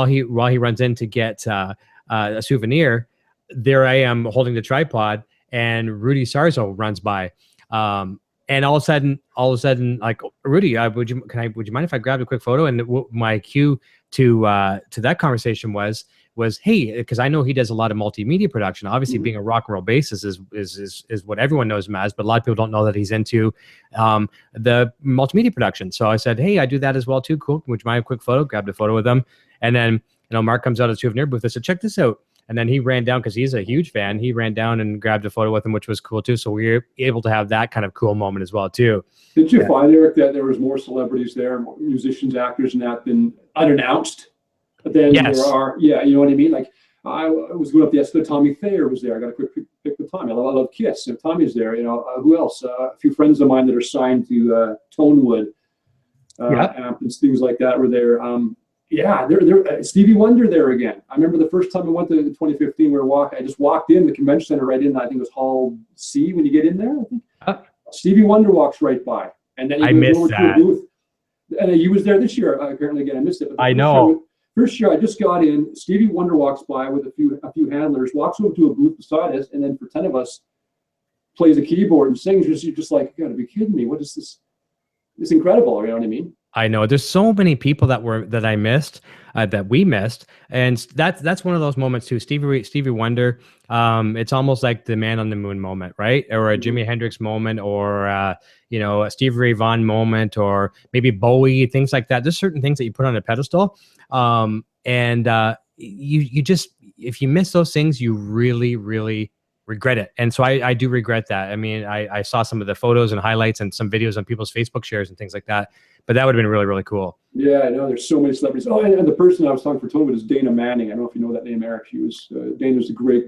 he runs in to get a souvenir, there I am holding the tripod, and Rudy Sarzo runs by, and all of a sudden, like, Rudy, would you mind if I grabbed a quick photo? And my cue to that conversation was, hey, because I know he does a lot of multimedia production. Obviously, being a rock and roll bassist is what everyone knows him as, but a lot of people don't know that he's into the multimedia production. So I said, hey, I do that as well too. Cool. Would you mind a quick photo? Grabbed a photo with him, and then Mark comes out of the souvenir booth. I said, check this out. And then he ran down because he's a huge fan. He ran down and grabbed a photo with him, which was cool too. So we were able to have that kind of cool moment as well too. Did you find, Eric, that there was more celebrities there, more musicians, actors, and that than unannounced? Then there are, you know what I mean? Like I was going up the escalator. Tommy Thayer was there. I got a quick pic with Tommy. I love Kiss. And Tommy's there. Who else? A few friends of mine that are signed to Tonewood, amp and things like that were there. There. Stevie Wonder there again. I remember the first time I went to 2015. I just walked in the convention center right in. I think it was Hall C when you get in there. I think Stevie Wonder walks right by, and then he goes over to a booth. And he was there this year. Apparently, again, I missed it. I know. First year, I just got in. Stevie Wonder walks by with a few handlers, walks over to a booth beside us, and then for 10 of us, plays a keyboard and sings. You're just like, you got to be kidding me! What is this? It's incredible. You know what I mean? I know there's so many people that I missed, that we missed, and that's one of those moments too. Stevie Wonder, it's almost like the Man on the Moon moment, right? Or a Jimi Hendrix moment, or a Stevie Ray Vaughan moment, or maybe Bowie, things like that. There's certain things that you put on a pedestal, and you just, if you miss those things, you really, really regret it. And so I do regret that. I mean, I saw some of the photos and highlights and some videos on people's Facebook shares and things like that. But that would have been really, really cool. Yeah, I know. There's so many celebrities. Oh, and the person I was talking for Tony with is Dana Manning. I don't know if you know that name, Eric. She was Dana's a great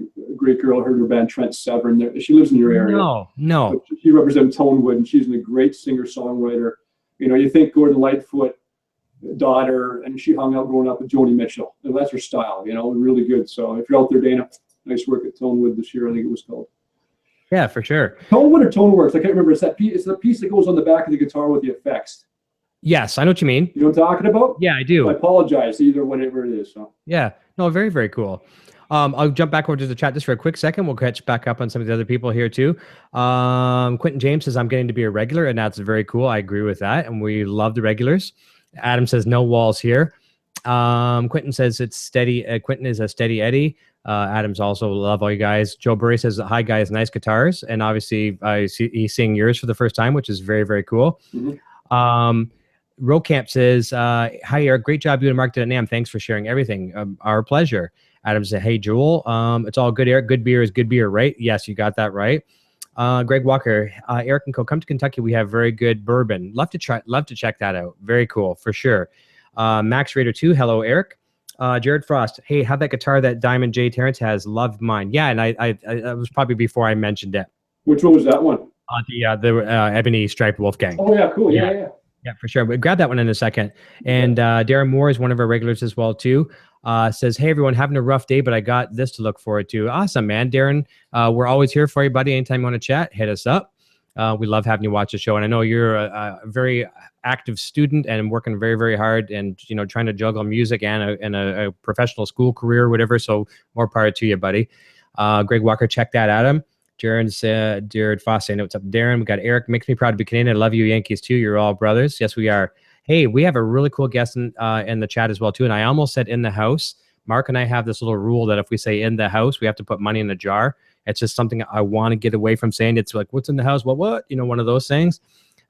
girl. I heard her band Trent Severn. She lives in your area. No. But she represents Tonewood, and she's a great singer-songwriter. You think Gordon Lightfoot, daughter, and she hung out growing up with Joni Mitchell. And that's her style. Really good. So if you're out there, Dana, nice work at Tonewood this year. I think it was called. Yeah, for sure. Tonewood or Toneworks? I can't remember. It's the piece that goes on the back of the guitar with the effects. Yes, I know what you mean. You know what I'm talking about? Yeah, I do. I apologize, either whatever it is. So. Yeah, no, very, very cool. I'll jump back over to the chat just for a quick second. We'll catch back up on some of the other people here too. Quentin James says, I'm getting to be a regular, and that's very cool. I agree with that, and we love the regulars. Adam says, no walls here. Quentin says it's steady. Quentin is a steady Eddie. Adam's also love all you guys. Joe Burry says, hi guys, nice guitars. And obviously he's seeing yours for the first time, which is very, very cool. Rocamp says, hi Eric, great job you and Mark did at NAMM. Thanks for sharing everything. Our pleasure. Adam said, hey Joel, it's all good, Eric. Good beer is good beer, right? Yes, you got that right. Greg Walker, Eric and Co, come to Kentucky. We have very good bourbon. Love to check that out. Very cool, for sure. Max Raider 2, hello Eric. Jared Frost, hey, have that guitar that Diamond J Terrence has. Loved mine. Yeah, and I was probably before I mentioned it. Which one was that one? The Ebony striped Wolfgang. Oh yeah, cool. Yeah. Yeah, for sure. But grab that one in a second. And Darren Moore is one of our regulars as well too. Says, hey everyone, having a rough day, but I got this to look forward to. Awesome, man. Darren, we're always here for you, buddy. Anytime you want to chat, hit us up. We love having you watch the show. And I know you're a very active student and working very, very hard, and trying to juggle music and a professional school career or whatever. So more power to you, buddy. Greg Walker, check that out. Jared Foss saying, what's up, Darren? We got Eric, makes me proud to be Canadian. I love you, Yankees too. You're all brothers. Yes, we are. Hey, we have a really cool guest in the chat as well too. And I almost said in the house. Mark and I have this little rule that if we say in the house, we have to put money in the jar. It's just something I want to get away from saying. It's like, what's in the house? What? One of those things.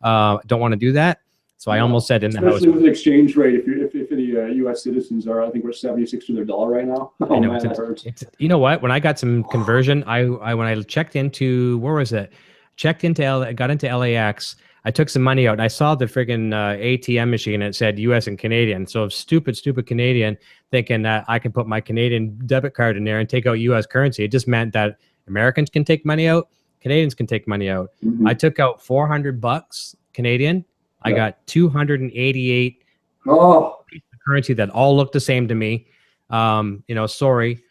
Don't want to do that. So I almost said in the house. Especially with an exchange rate, if any U.S. citizens are, I think we're 76 to their dollar right now. Oh, man, that hurts. You know what? When I got some conversion, when I checked into, where was it? Got into LAX. I took some money out and I saw the friggin' ATM machine and it said US and Canadian. So stupid Canadian thinking that I can put my Canadian debit card in there and take out US currency. It just meant that Americans can take money out, Canadians can take money out. I took out $400 Canadian. I got 288 pieces of currency that all looked the same to me. Sorry.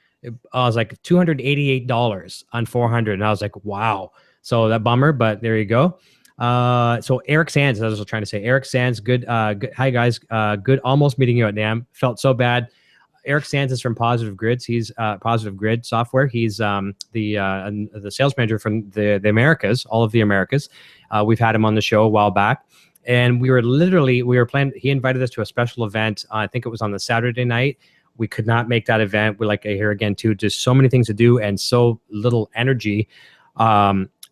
I was like $288 on 400. And I was like, wow. So that bummer, but there you go. So Eric Sands, as I was trying to say, Eric Sands, good. Hi guys. Good. Almost meeting you at NAMM. Felt so bad. Eric Sands is from Positive Grids. He's Positive Grid Software. He's the sales manager from the Americas, all of the Americas. We've had him on the show a while back. And we were planning, he invited us to a special event. I think it was on the Saturday night. We could not make that event. We're like here again too, just so many things to do and so little energy.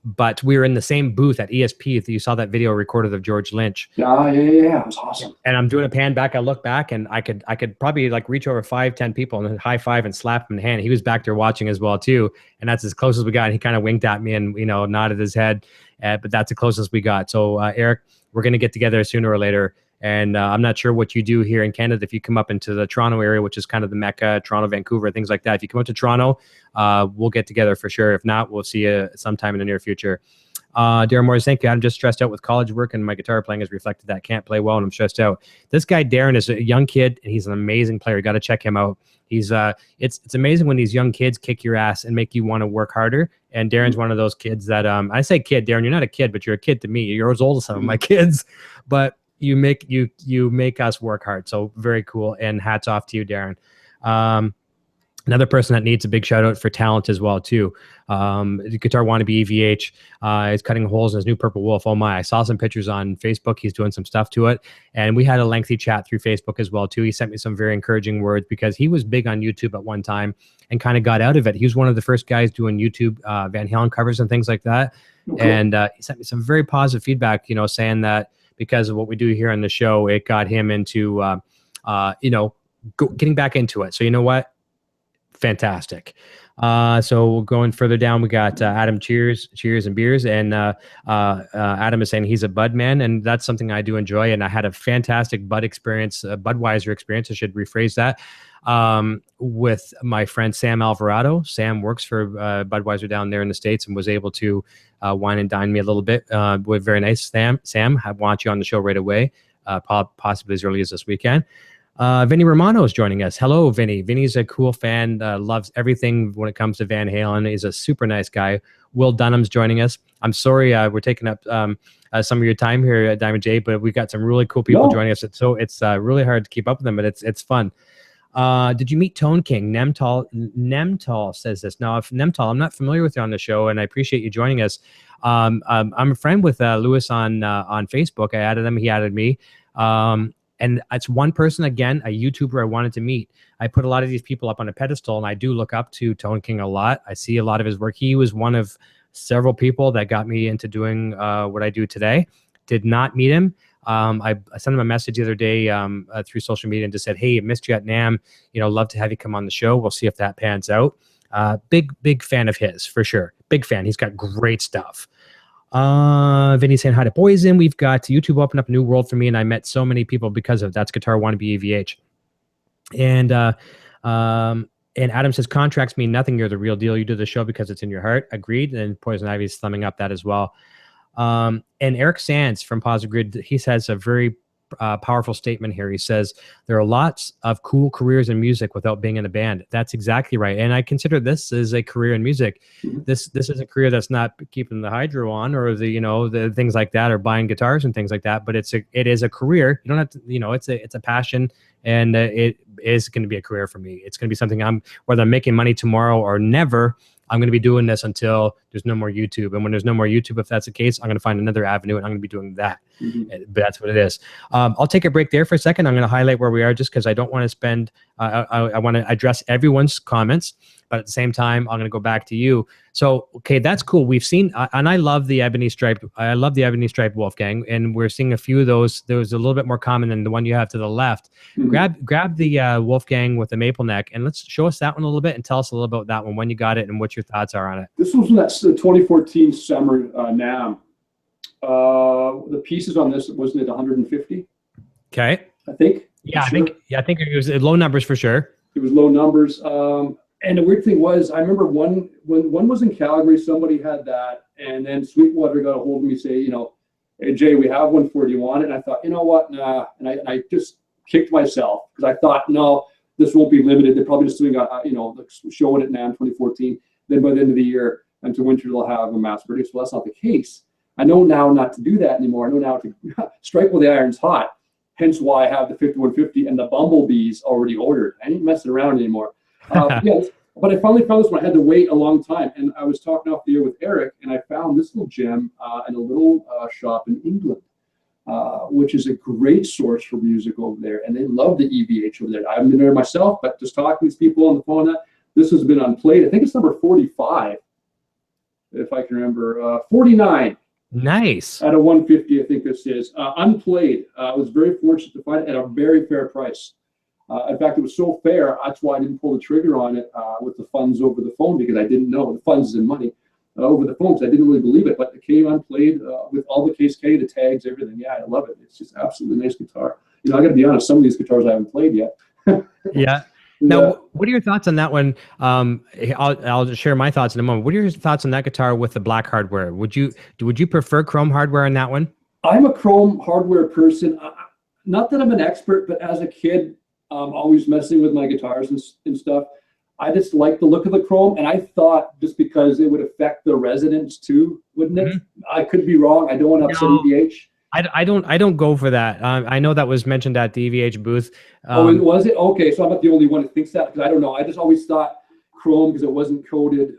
But we were in the same booth at ESP. You saw that video recorded of George Lynch. Yeah. It was awesome. And I'm doing a pan back. I look back and I could probably like reach over 5-10 people and high five and slap him in the hand. He was back there watching as well too. And that's as close as we got. And he kind of winked at me and, nodded his head. But that's the closest we got. So Eric, we're going to get together sooner or later. And I'm not sure what you do here in Canada. If you come up into the Toronto area, which is kind of the Mecca, Toronto, Vancouver, things like that. If you come up to Toronto, we'll get together for sure. If not, we'll see you sometime in the near future. Darren Morris, thank you. I'm just stressed out with college work and my guitar playing has reflected that. Can't play well and I'm stressed out. This guy, Darren, is a young kid and he's an amazing player. You got to check him out. He's it's amazing when these young kids kick your ass and make you want to work harder. And Darren's one of those kids that I say kid, Darren, you're not a kid, but you're a kid to me. You're as old as some of my kids, but you make us work hard. So very cool. And hats off to you, Darren. Another person that needs a big shout out for talent as well too. The Guitar Wannabe EVH is cutting holes in his new Purple Wolf. Oh my! I saw some pictures on Facebook. He's doing some stuff to it, and we had a lengthy chat through Facebook as well too. He sent me some very encouraging words because he was big on YouTube at one time and kind of got out of it. He was one of the first guys doing YouTube Van Halen covers and things like that. Okay. And he sent me some very positive feedback. You know, saying that because of what we do here on the show, it got him into you know, getting back into it. So you know what? Fantastic. So going further down, we got Adam Cheers and Beers, and Adam is saying he's a bud man, and that's something I do enjoy. And I had a fantastic bud experience, Budweiser experience. I should rephrase that, with my friend Sam Alvarado. Sam works for Budweiser down there in the States and was able to wine and dine me a little bit. With very nice. Sam, I want you on the show right away, possibly as early as this weekend. Vinny Romano is joining us. Hello, Vinny. Vinny's a cool fan, loves everything when it comes to Van Halen. He's a super nice guy. Will Dunham's joining us. I'm sorry we're taking up some of your time here at Diamond J, but we've got some really cool people joining us. So it's really hard to keep up with them, but it's fun. Did you meet Tone King? Nemtal says this. Now, if Nemtal, I'm not familiar with you on the show, and I appreciate you joining us. I'm a friend with Lewis on Facebook. I added him. He added me. And it's one person, again, a YouTuber I wanted to meet. I put a lot of these people up on a pedestal, and I do look up to Tone King a lot. I see a lot of his work. He was one of several people that got me into doing what I do today. Did not meet him. I sent him a message the other day through social media and just said, hey, I missed you at NAMM. You know, love to have you come on the show. We'll see if that pans out. Big fan of his, for sure. Big fan. He's got great stuff. Vinny saying hi to Poison. We've got YouTube open up a new world for me, and I met so many people because of that's Guitar Wannabe EVH. And Adam says contracts mean nothing. You're the real deal. You do the show because it's in your heart. Agreed. And Poison Ivy's thumbing up that as well. And Eric Sands from Positive Grid, he says a very powerful statement here. He says there are lots of cool careers in music without being in a band. That's exactly right. And I consider this as a career in music. This is a career that's not keeping the hydro on or the things like that, or buying guitars and things like that. But it is a career. You don't have to, it's a passion, and it is going to be a career for me. It's going to be something whether I'm making money tomorrow or never, I'm going to be doing this until there's no more YouTube. And when there's no more YouTube, if that's the case, I'm going to find another avenue, and I'm going to be doing that. But that's what it is. I'll take a break there for a second. I'm going to highlight where we are just because I don't want to spend, I want to address everyone's comments, but at the same time, I'm going to go back to you. So, okay, that's cool. We've seen, and I love the Ebony Stripe. I love the Ebony Stripe Wolfgang, and we're seeing a few of those. There was a little bit more common than the one you have to the left. Grab the Wolfgang with the maple neck, and let's show us that one a little bit and tell us a little about that one, when you got it and what your thoughts are on it. This was the 2014 summer NAMM. The pieces on this, wasn't it 150? Okay. I think. Yeah, I think it was low numbers for sure. It was low numbers. And the weird thing was, I remember when one was in Calgary, somebody had that, and then Sweetwater got a hold of me, say, hey, Jay, we have one for you. Do you want it? And I thought, you know what? Nah. And I just kicked myself because I thought, no, this won't be limited. They're probably just doing showing it NAMM 2014. Then by the end of the year, until winter, they'll have a mass produce. Well, that's not the case. I know now not to do that anymore. I know now to strike while the iron's hot. Hence why I have the 5150 and the Bumblebees already ordered. I ain't messing around anymore. Yes, but I finally found this one. I had to wait a long time, and I was talking off the air with Eric, and I found this little gem in a little shop in England, which is a great source for music over there, and they love the EVH over there. I haven't been there myself, but just talking to these people on the phone, this has been unplayed. I think it's number 45, if I can remember. 49. Nice. Out of 150, I think this is. Unplayed. I was very fortunate to find it at a very fair price. In fact, it was so fair, that's why I didn't pull the trigger on it with the funds over the phone, because I didn't know the funds and money over the phone, because I didn't really believe it. But it came unplayed with all the case K, the tags, everything. Yeah, I love it. It's just absolutely nice guitar. I got to be honest, some of these guitars I haven't played yet. Yeah. Now, what are your thoughts on that one? I'll just share my thoughts in a moment. What are your thoughts on that guitar with the black hardware? Would you prefer chrome hardware on that one? I'm a chrome hardware person. Not that I'm an expert, but as a kid, always messing with my guitars and stuff, I just like the look of the chrome, and I thought just because it would affect the resonance too, wouldn't it? I could be wrong. I don't want to upset EVH. I don't go for that. I know that was mentioned at the EVH booth. Oh, was it? Okay, so I'm not the only one who thinks that, because I don't know. I just always thought chrome because it wasn't coated.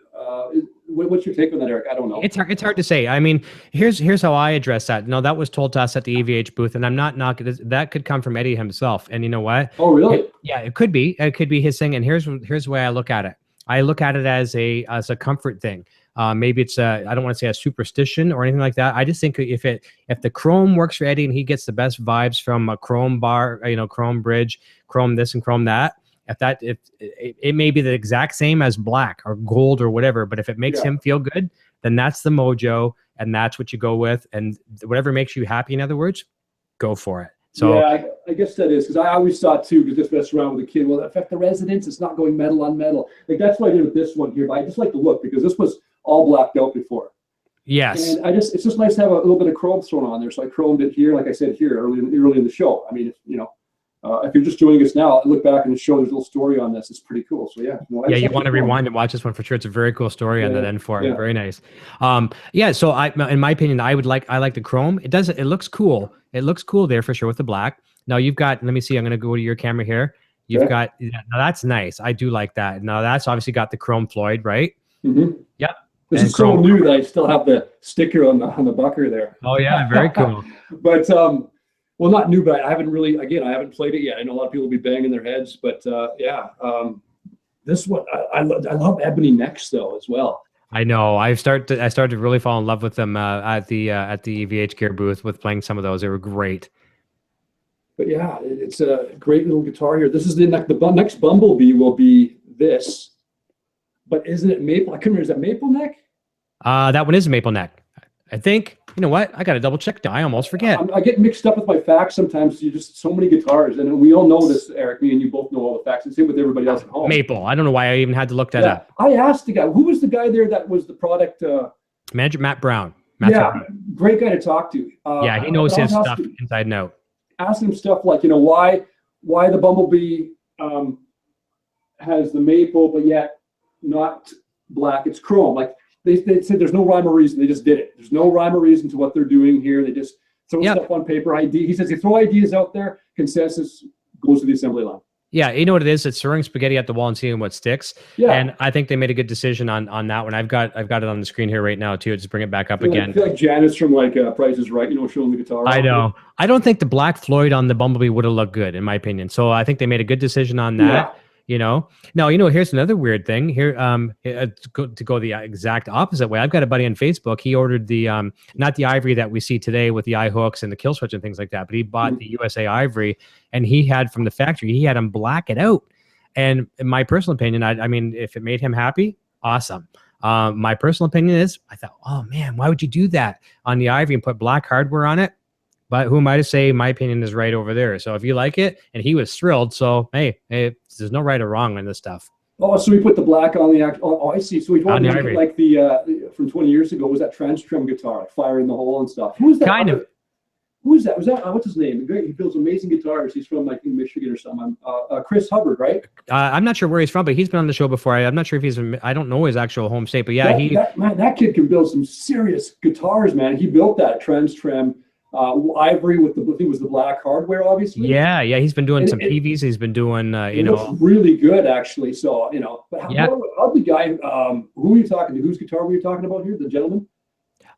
What's your take on that, Eric? I don't know. It's hard to say. I mean, here's how I address that. No, that was told to us at the EVH booth, and I'm not knocking. That could come from Eddie himself. And you know what? Oh, really? Yeah, it could be. It could be his thing. And here's the way I look at it. I look at it as a comfort thing. Maybe it's I don't want to say a superstition or anything like that. I just think if the chrome works for Eddie and he gets the best vibes from a chrome bar, chrome bridge, chrome this and chrome that. If it may be the exact same as black or gold or whatever, but if it makes him feel good, then that's the mojo, and that's what you go with, and whatever makes you happy. In other words, go for it. So yeah, I guess that is, because I always thought too, because just mess around with a kid, will it affect the resonance? It's not going metal on metal. Like that's what I did with this one here. But I just like the look because this was all blacked out before. Yes, and it's just nice to have a little bit of chrome thrown on there. So I chromed it here, like I said here early in the show. I mean, if you're just joining us now, look back and show there's a little story on this. It's pretty cool. So yeah. You want to rewind and watch this one for sure. It's a very cool story on that end for it. Yeah. Very nice. So in my opinion, I like the chrome. It looks cool. It looks cool there for sure with the black. Now you've got, let me see, I'm going to go to your camera here. You've got, now that's nice. I do like that. Now that's obviously got the chrome Floyd, right? Mm-hmm. Yep. This is so new that I still have the sticker on the bucker there. Oh yeah, very cool. But well, not new, but I haven't really. Again, I haven't played it yet. I know a lot of people will be banging their heads, but this one I love Ebony necks though as well. I know. I started to really fall in love with them at the EVH Gear booth with playing some of those. They were great. But yeah, it's a great little guitar here. This is the next Bumblebee will be this, but isn't it maple? I couldn't remember. Is that maple neck? That one is a maple neck. I think. You know what? I got to double check. I almost forget. I get mixed up with my facts sometimes. You just so many guitars, and we all know this, Eric. Me and you both know all the facts. And same with everybody else at home. Maple. I don't know why I even had to look that up. I asked the guy. Who was the guy there that was the product? Manager Matt Brown. Great guy to talk to. He knows his stuff inside and out. Asking him stuff like, why the Bumblebee has the maple, but yet not black. It's chrome. Like. They said there's no rhyme or reason. They just did it. There's no rhyme or reason to what they're doing here. They just throw stuff on paper. He says they throw ideas out there. Consensus goes to the assembly line. Yeah, you know what it is? It's throwing spaghetti at the wall and seeing what sticks. Yeah. And I think they made a good decision on that one. I've got it on the screen here right now too. Just bring it back up again. I feel like Janice from Price is Right, showing the guitar. I know. I don't think the black Floyd on the Bumblebee would have looked good in my opinion. So I think they made a good decision on that. Yeah. Now, here's another weird thing here. To go the exact opposite way, I've got a buddy on Facebook. He ordered the, not the ivory that we see today with the eye hooks and the kill switch and things like that, but he bought the USA ivory, and he had from the factory, he had him black it out. And in my personal opinion, I mean, if it made him happy, awesome. My personal opinion is, I thought, oh man, why would you do that on the ivory and put black hardware on it? But who am I to say my opinion is right over there? So if you like it, and he was thrilled, so hey, there's no right or wrong on this stuff. Oh, so we put the black on the actual. Oh, I see. So we wanted to make it like the from 20 years ago. Was that trans trim guitar, like fire in the hole and stuff? Who was that? Kind of. Who is that? Was that what's his name? He builds amazing guitars. He's from like Michigan or something. Chris Hubbard, right? I'm not sure where he's from, but he's been on the show before. I'm not sure if he's. I don't know his actual home state, but yeah, that kid can build some serious guitars, man. He built that trans trim. Ivory with I think it was the black hardware, obviously. Yeah, he's been doing some PVs. He's been doing, looks really good actually. So but how the guy? Who are you talking to? Whose guitar were you talking about here? The gentleman.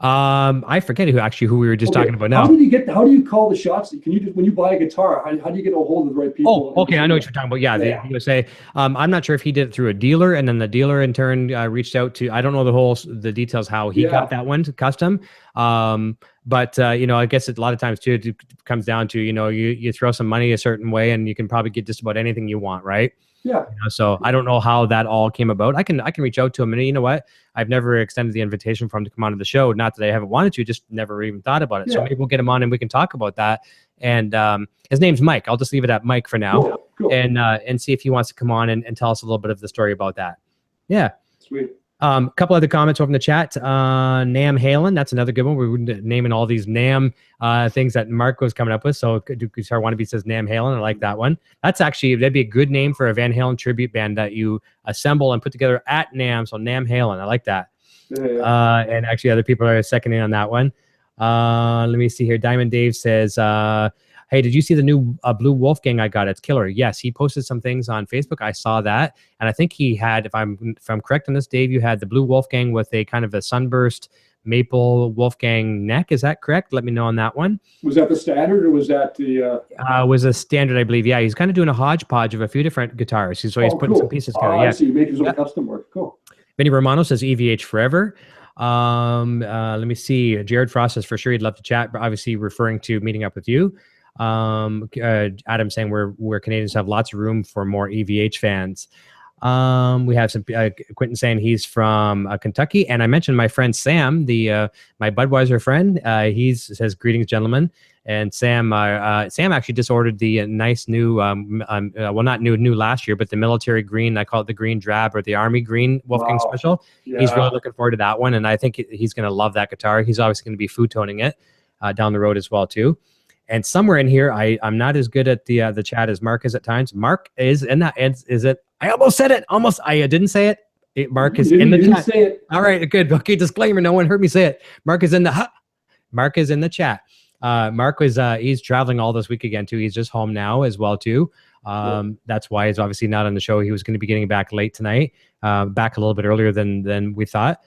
I forget who we were just talking about now. How do you call the shots? Can you just, when you buy a guitar, how do you get a hold of the right people? Oh, okay, I know what you're talking about. Yeah, the USA. I'm not sure if he did it through a dealer, and then the dealer in turn reached out to. I don't know the details how he got that one to custom. But I guess a lot of times too, it comes down to you throw some money a certain way, and you can probably get just about anything you want, right? Yeah. So I don't know how that all came about. I can reach out to him, and you know what? I've never extended the invitation for him to come onto the show. Not that I haven't wanted to, just never even thought about it. Yeah. So maybe we'll get him on and we can talk about that. And his name's Mike. I'll just leave it at Mike for now. Cool. And see if he wants to come on and tell us a little bit of the story about that. Yeah. Sweet. A couple other comments over in the chat. NAMM Halen, that's another good one. We're naming all these NAMM things that Mark was coming up with. So Guitar Wannabe says NAMM Halen. I like that one. That'd be a good name for a Van Halen tribute band that you assemble and put together at NAMM. So NAMM Halen, I like that. Yeah. And actually other people are seconding on that one. Let me see here. Diamond Dave says, hey, did you see the new blue Wolfgang I got? It's killer. Yes, he posted some things on Facebook. I saw that. And I think he had, if I'm correct on this, Dave, you had the blue Wolfgang with a kind of a sunburst maple Wolfgang neck. Is that correct? Let me know on that one. Was that the standard or was that the... was a standard, I believe. Yeah, he's kind of doing a hodgepodge of a few different guitars. So he's putting some pieces together. I see. Make his own custom work. Cool. Benny Romano says EVH forever. Let me see. Jared Frost says for sure he'd love to chat, but obviously referring to meeting up with you. Adam saying we're Canadians have lots of room for more EVH fans. We have some Quentin saying he's from Kentucky, and I mentioned my friend Sam, my Budweiser friend. He says greetings, gentlemen. And Sam actually just ordered the nice new, well, not new last year, but the military green. I call it the green drab or the army green Wolfgang special. Yeah. He's really looking forward to that one, and I think he's going to love that guitar. He's obviously going to be food-toning it down the road as well too. And somewhere in here, I'm not as good at the chat as Mark is at times. Mark is in that. Is it? I almost said it. Almost. I didn't say it. Mark is in the chat. Say it. All right, good. Okay, disclaimer. No one heard me say it. Mark is in the. Mark is in the chat. Mark was he's traveling all this week again too. He's just home now as well too. That's why he's obviously not on the show. He was going to be getting back late tonight. Back a little bit earlier than we thought.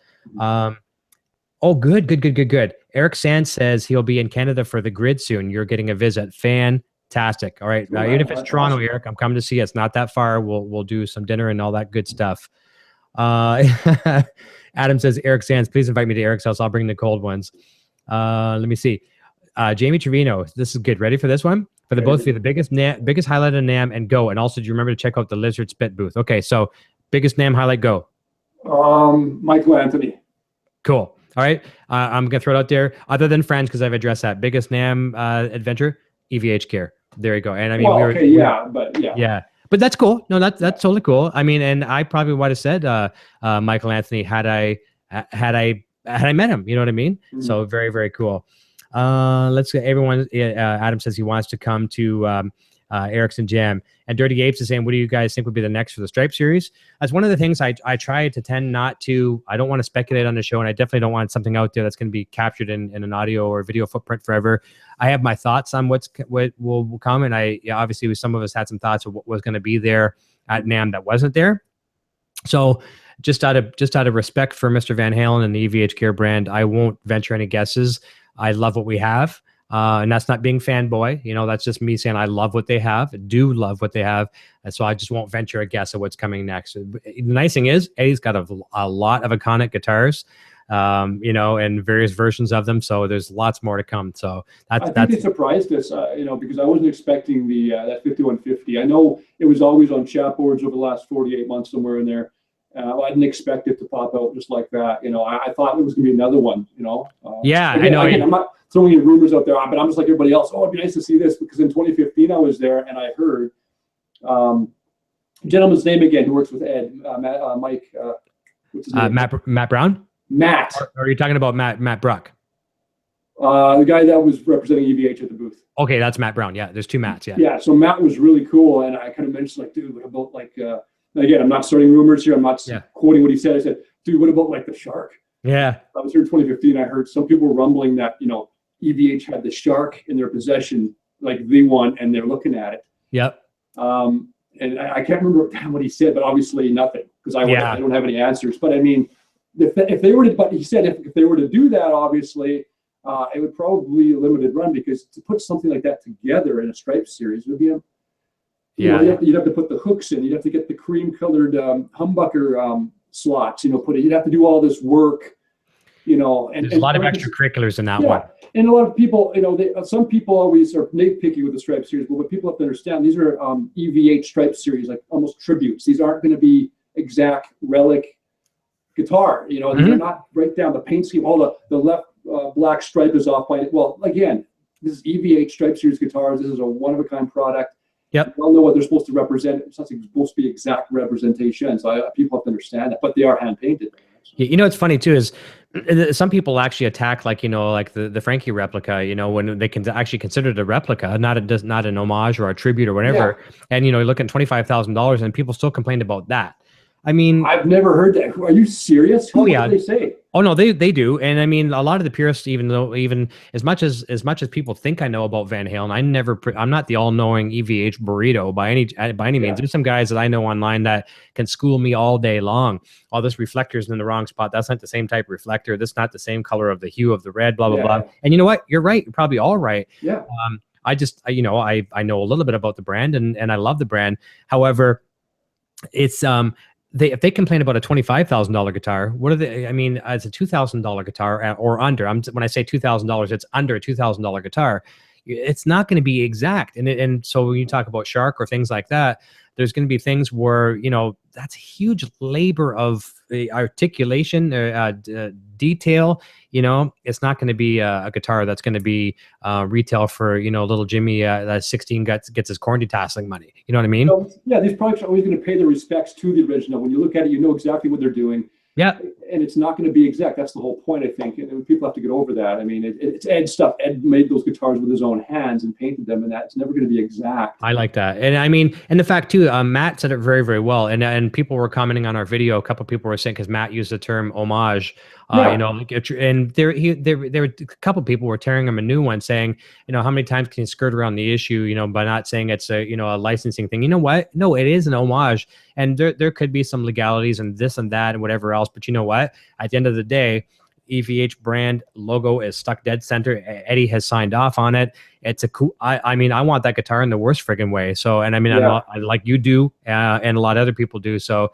Oh, good. Eric Sands says he'll be in Canada for the grid soon. You're getting a visit. Fantastic. All right. Even if it's Toronto, awesome. Eric, I'm coming to see you. It's not that far. We'll do some dinner and all that good stuff. Adam says, Eric Sands, please invite me to Eric's house. I'll bring the cold ones. Let me see. Jamie Trevino, this is good. Ready for this one? For the both of you, the biggest highlight of NAMM and go. And also, do you remember to check out the Lizard Spit booth? Okay, so biggest NAMM highlight, go. Michael Anthony. Cool. All right. I'm going to throw it out there. Other than friends, because I've addressed that. Biggest NAMM adventure, EVH Gear. There you go. And I mean, yeah. But that's cool. No, that's totally cool. I mean, and I probably would have said Michael Anthony had I met him. You know what I mean? Mm-hmm. So very, very cool. Let's get everyone. Adam says he wants to come to Erickson Jam. And Dirty Apes is saying, what do you guys think would be the next for the Stripe series? That's one of the things I try to tend not to. I don't want to speculate on the show, and I definitely don't want something out there that's going to be captured in an audio or video footprint forever. I have my thoughts on what will come, and obviously some of us had some thoughts of what was going to be there at NAMM that wasn't there. So just out of respect for Mr. Van Halen and the EVH Gear brand, I won't venture any guesses. I love what we have. And that's not being fanboy, that's just me saying I love what they have, do love what they have. And so I just won't venture a guess of what's coming next. The nice thing is Eddie's got a lot of iconic guitars, and various versions of them. So there's lots more to come. So I think they surprised us, because I wasn't expecting that 5150. I know it was always on chat boards over the last 48 months, somewhere in there. I didn't expect it to pop out just like that. I thought it was going to be another one, Yeah, again, I know. Again, I'm not throwing in rumors out there, but I'm just like everybody else. Oh, it'd be nice to see this, because in 2015 I was there and I heard gentleman's name again who works with Ed, Mike. What's his name? Matt Brown? Matt. Or are you talking about Matt Bruck? The guy that was representing EVH at the booth. Okay, that's Matt Brown. Yeah, there's two Matts. Yeah. Yeah, so Matt was really cool, and I kind of mentioned like, dude, what about like? Again, I'm not starting rumors here. I'm not quoting what he said. I said, dude, what about like the Shark? Yeah. I was here in 2015. I heard some people rumbling that, EVH had the Shark in their possession, like the one, and they're looking at it. Yep. And I can't remember what he said, but obviously nothing, because I don't have any answers. But I mean, if they were to, but he said if they were to do that, obviously, it would probably be a limited run, because to put something like that together in a Stripe series would be you'd have to put the hooks in. You'd have to get the cream-colored humbucker slots. You'd have to do all this work. And there's a lot of extracurriculars in that one. And a lot of people, some people always are nitpicky with the Stripe series, but what people have to understand, these are EVH Stripe series, like almost tributes. These aren't going to be exact relic guitar. They're not right down the paint scheme. All the left black stripe is off by it. Well, again, this is EVH Stripe series guitars. This is a one-of-a-kind product. Yep. We all know what they're supposed to represent. It's not supposed to be exact representation. So people have to understand that, but they are hand painted. It's funny too, is some people actually attack like the Frankie replica, when they can actually consider it a replica, not an homage or a tribute or whatever. Yeah. And you look at $25,000 and people still complain about that. I mean, I've never heard that. Are you serious? Oh, yeah. What do they say? Oh no, they do, and I mean a lot of the purists, even as much as people think I know about Van Halen, I'm not the all-knowing EVH burrito by any means. There's some guys that I know online that can school me all day long. Oh, this reflector's in the wrong spot. That's not the same type of reflector. That's not the same color of the hue of the red. Blah blah blah. And you know what? You're right. You're probably all right. Yeah. I know a little bit about the brand and I love the brand. However, it's if they complain about a $25,000 guitar, what are they? I mean, it's a $2,000 guitar or under. When I say $2,000, it's under a $2,000 guitar. It's not going to be exact, and so when you talk about Shark or things like that, there's going to be things where that's a huge labor of articulation, detail. It's not going to be a guitar that's going to be retail for little Jimmy that 16 gets his corn detasseling money. You know what I mean? Yeah, these products are always going to pay their respects to the original. When you look at it, you know exactly what they're doing. Yeah, and it's not going to be exact. That's the whole point, I think. And people have to get over that. I mean, it's Ed's stuff. Ed made those guitars with his own hands and painted them, and that's never going to be exact. I like that, and I mean, and the fact too, Matt said it very, very well, and people were commenting on our video. A couple of people were saying because Matt used the term homage. And there were a couple of people were tearing him a new one, saying, how many times can you skirt around the issue, by not saying it's a licensing thing. You know what? No, it is an homage, and there could be some legalities and this and that and whatever else. But you know what? At the end of the day, EVH brand logo is stuck dead center. Eddie has signed off on it. It's a cool. I mean, I want that guitar in the worst friggin' way. So, and I mean, I like you do, and a lot of other people do. So,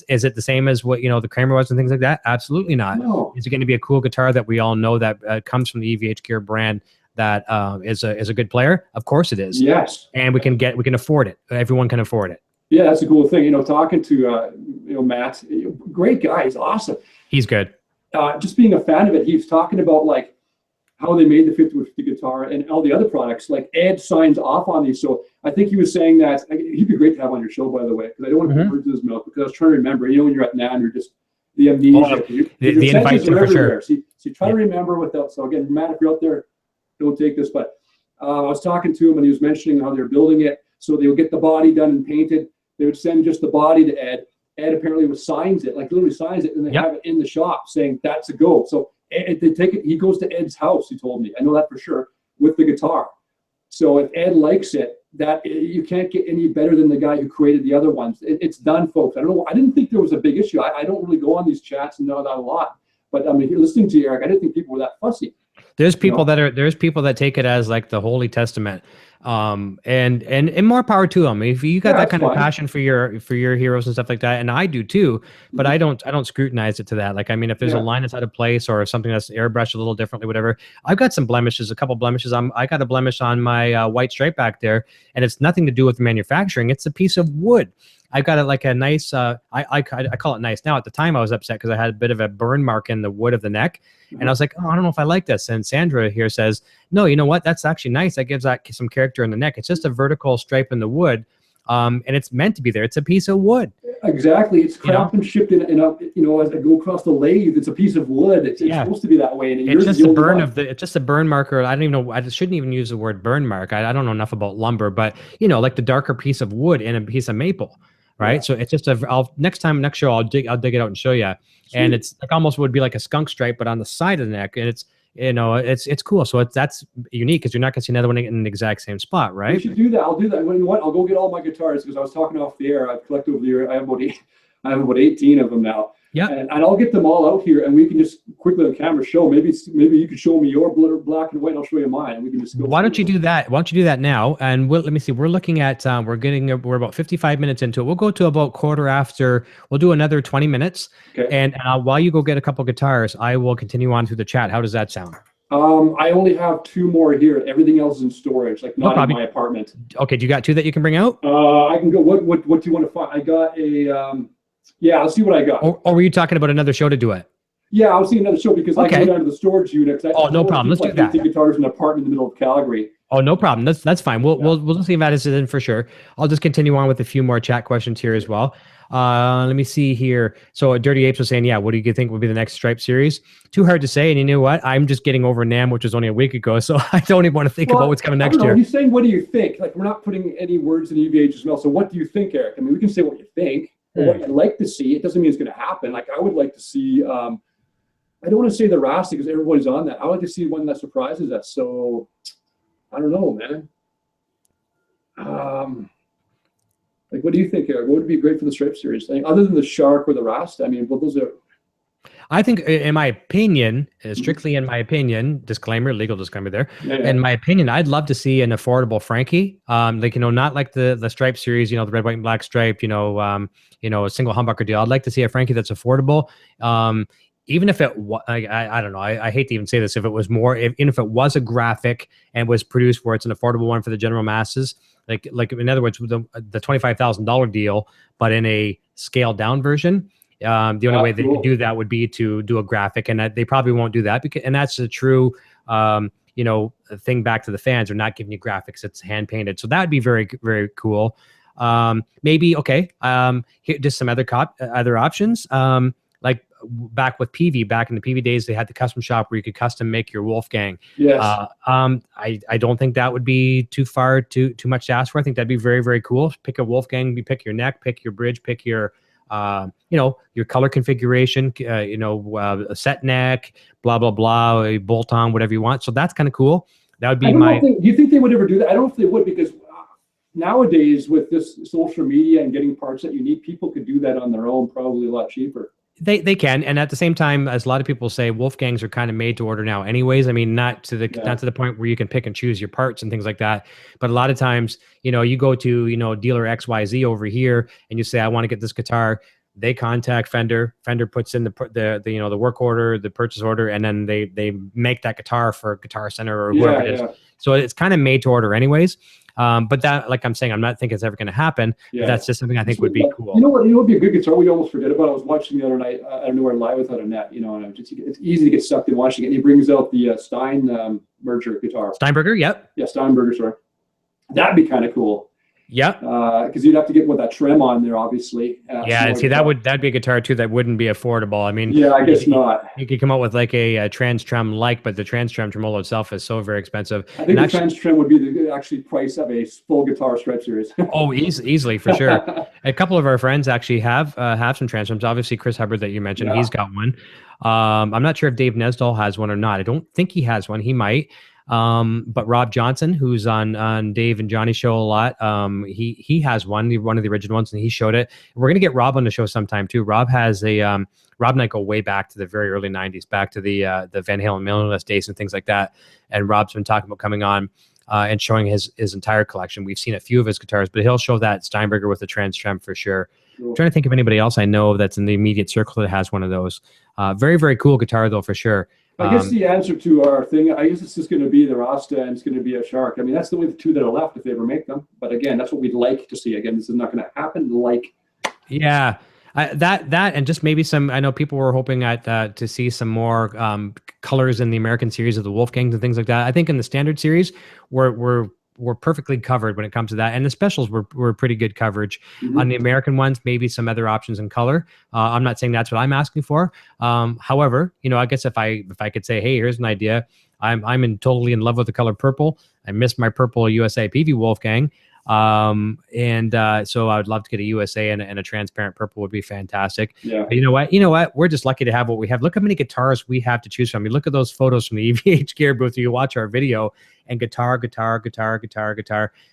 is it the same as what the Kramer was and things like that? Absolutely not. No. Is it going to be a cool guitar that we all know that comes from the EVH Gear brand that is a good player? Of course it is. Yes. And we can afford it. Everyone can afford it. Yeah, that's a cool thing. Talking to Matt, great guy. He's awesome. He's good. Just being a fan of it, he's talking about like how they made the 50-50 guitar and all the other products. Like Ed signs off on these, so I think he was saying that he'd be great to have on your show, by the way, because I don't want to put words in his mouth. Because I was trying to remember, when you're at NAMM, you're just the amnesia. The invite to for sure. So try to remember without. So again, Matt, if you're out there, don't take this. But I was talking to him, and he was mentioning how they're building it. So they would get the body done and painted. They would send just the body to Ed. Ed apparently signs it, like literally signs it, and they have it in the shop saying that's a go. So they take it. He goes to Ed's house. He told me, I know that for sure, with the guitar. So if Ed likes it, that you can't get any better than the guy who created the other ones. It's done, folks. I don't know. I didn't think there was a big issue. I don't really go on these chats and know that a lot. But I mean, you're listening to you, Eric. I didn't think people were that fussy. There's people that take it as like the Holy Testament. And more power to them. If you got that kind of passion for your heroes and stuff like that, and I do too, but I don't scrutinize it to that. Like, I mean, if there's a line that's out of place or something that's airbrushed a little differently, whatever, I've got some blemishes, a couple blemishes. I got a blemish on my white stripe back there, and it's nothing to do with the manufacturing. It's a piece of wood. I've got it like a nice, I call it nice now. At the time, I was upset because I had a bit of a burn mark in the wood of the neck. And I was like, oh, I don't know if I like this. And Sandra here says, no, you know what? That's actually nice. That gives that some character in the neck. It's just a vertical stripe in the wood. And it's meant to be there. It's a piece of wood. Exactly. It's craftsmanship as I go across the lathe, it's a piece of wood. It's supposed to be that way. And it's just a burn it's just a burn marker. I don't even know. I shouldn't even use the word burn mark. I don't know enough about lumber, but like the darker piece of wood in a piece of maple. Right. Yeah. So it's just next show, I'll dig it out and show you. Sweet. And it's like almost would be like a skunk stripe, but on the side of the neck. And it's, it's cool. So that's unique because you're not going to see another one in the exact same spot. Right. You should do that. I'll do that. You know what? I'll go get all my guitars because I was talking off the air. I've collected over the year. I have about 18 of them now. Yeah. And I'll get them all out here and we can just quickly on camera show. Maybe you could show me your black and white and I'll show you mine. And we can just go. Why don't you do that? Why don't you do that now? And let me see. We're looking at, we're about 55 minutes into it. We'll go to about quarter after. We'll do another 20 minutes. Okay. And while you go get a couple guitars, I will continue on through the chat. How does that sound? I only have 2 more here. Everything else is in storage, like not in my apartment. Okay. Do you got 2 that you can bring out? I can go. What do you want to find? I got a, yeah, I'll see what I got. Or were you talking about another show to do it? Yeah, I was seeing another show because I go down to the storage unit. Oh, no problem. Let's do that. Guitars in an apartment in the middle of Calgary. Oh, no problem. That's fine. We'll see if that is in for sure. I'll just continue on with a few more chat questions here as well. Let me see here. So Dirty Apes was saying, yeah, what do you think will be the next Stripe series? Too hard to say. And you know what? I'm just getting over NAMM, which was only a week ago. So I don't even want to think about what's coming next year. He's saying, what do you think? Like, we're not putting any words in EVH's mouth. So what do you think, Eric? I mean, we can say what you think. But what I'd like to see, it doesn't mean it's going to happen. Like I would like to see, I don't want to say the Rasta because everybody's on that. I would like to see one that surprises us. So I don't know, man. Like, what do you think, Eric? What would be great for the Stripe series? I mean, other than the Shark or the Rasta, I mean, well, those are. I think, in my opinion, strictly in my opinion, disclaimer, legal disclaimer there. Yeah. In my opinion, I'd love to see an affordable Frankie. Like, you know, not like the Stripe series, you know, the red, white, and black stripe, you know, a single humbucker deal. I'd like to see a Frankie that's affordable. Even if it, I don't know, I hate to even say this, if it was more, even if it was a graphic and was produced where it's an affordable one for the general masses, like in other words, the $25,000 deal, but in a scaled down version. The only way they could do that would be to do a graphic, and that they probably won't do that because, and that's the true, thing back to the fans. They're not giving you graphics; it's hand painted. So that would be very, very cool. Maybe okay. Here, just some other options. Like back with PV, back in the PV days, they had the custom shop where you could custom make your Wolfgang. Yes. I don't think that would be too much to ask for. I think that'd be very, very cool. Pick a Wolfgang, pick your neck, pick your bridge, pick your your color configuration, a set neck, blah, blah, blah, a bolt on, whatever you want. So that's kind of cool. That would be do you think they would ever do that? I don't know if they would, because nowadays with this social media and getting parts that you need, people could do that on their own, probably a lot cheaper. They can, and at the same time, as a lot of people say, Wolfgangs are kind of made to order now, anyways. I mean, not to the point where you can pick and choose your parts and things like that. But a lot of times, you go to dealer XYZ over here, and you say, I want to get this guitar. They contact Fender. Fender puts in the work order, the purchase order, and then they make that guitar for Guitar Center or whoever it is. So it's kind of made to order, anyways. But that, like I'm saying, I'm not thinking it's ever going to happen. Yeah. That's just something I think would be cool. You know what would be a good guitar we almost forget about? I was watching the other night, I don't know where, Live Without a Net, and it's easy to get sucked in watching it. And he brings out the Stein merger guitar. Steinberger, yep. Yeah, Steinberger, sorry. That'd be kind of cool. Yep. Because you'd have to get with that trim on there, obviously. And see, that'd be a guitar too that wouldn't be affordable. I mean, yeah, I guess not. You could come up with like a trans trem, but the trans trem tremolo itself is so very expensive. I think the trans trem would be the actually price of a full guitar Stripe series. Oh, easily for sure. A couple of our friends actually have some trans trems. Obviously, Chris Hubbard that you mentioned, he's got one. I'm not sure if Dave Nesdall has one or not. I don't think he has one. He might. But Rob Johnson, who's on Dave and Johnny's show a lot, he has one of the original ones, and he showed it. We're gonna get Rob on the show sometime too. Rob has Rob and I go way back to the very early '90s, back to the Van Halen mailing list days and things like that. And Rob's been talking about coming on and showing his entire collection. We've seen a few of his guitars, but he'll show that Steinberger with the trans trem for sure. Cool. I'm trying to think of anybody else I know that's in the immediate circle that has one of those. Very, very cool guitar though, for sure. I guess the answer to our thing, I guess it's just going to be the Rasta and it's going to be a Shark. I mean, that's the two that are left if they ever make them. But again, that's what we'd like to see. Again, this is not going to happen. Yeah, that and just maybe some. I know people were hoping to see some more colors in the American series of the Wolfgangs and things like that. I think in the standard series, we're perfectly covered when it comes to that, and the specials were pretty good coverage. On the American ones, maybe some other options in color. I'm not saying that's what I'm asking for. However, I guess if I could say, hey, here's an idea. I'm totally in love with the color purple. I miss my purple USA PV Wolfgang. So I would love to get a USA and a transparent purple would be fantastic. Yeah. But you know what? We're just lucky to have what we have. Look how many guitars we have to choose from. You look at those photos from the EVH Gear booth. You watch our video and guitar.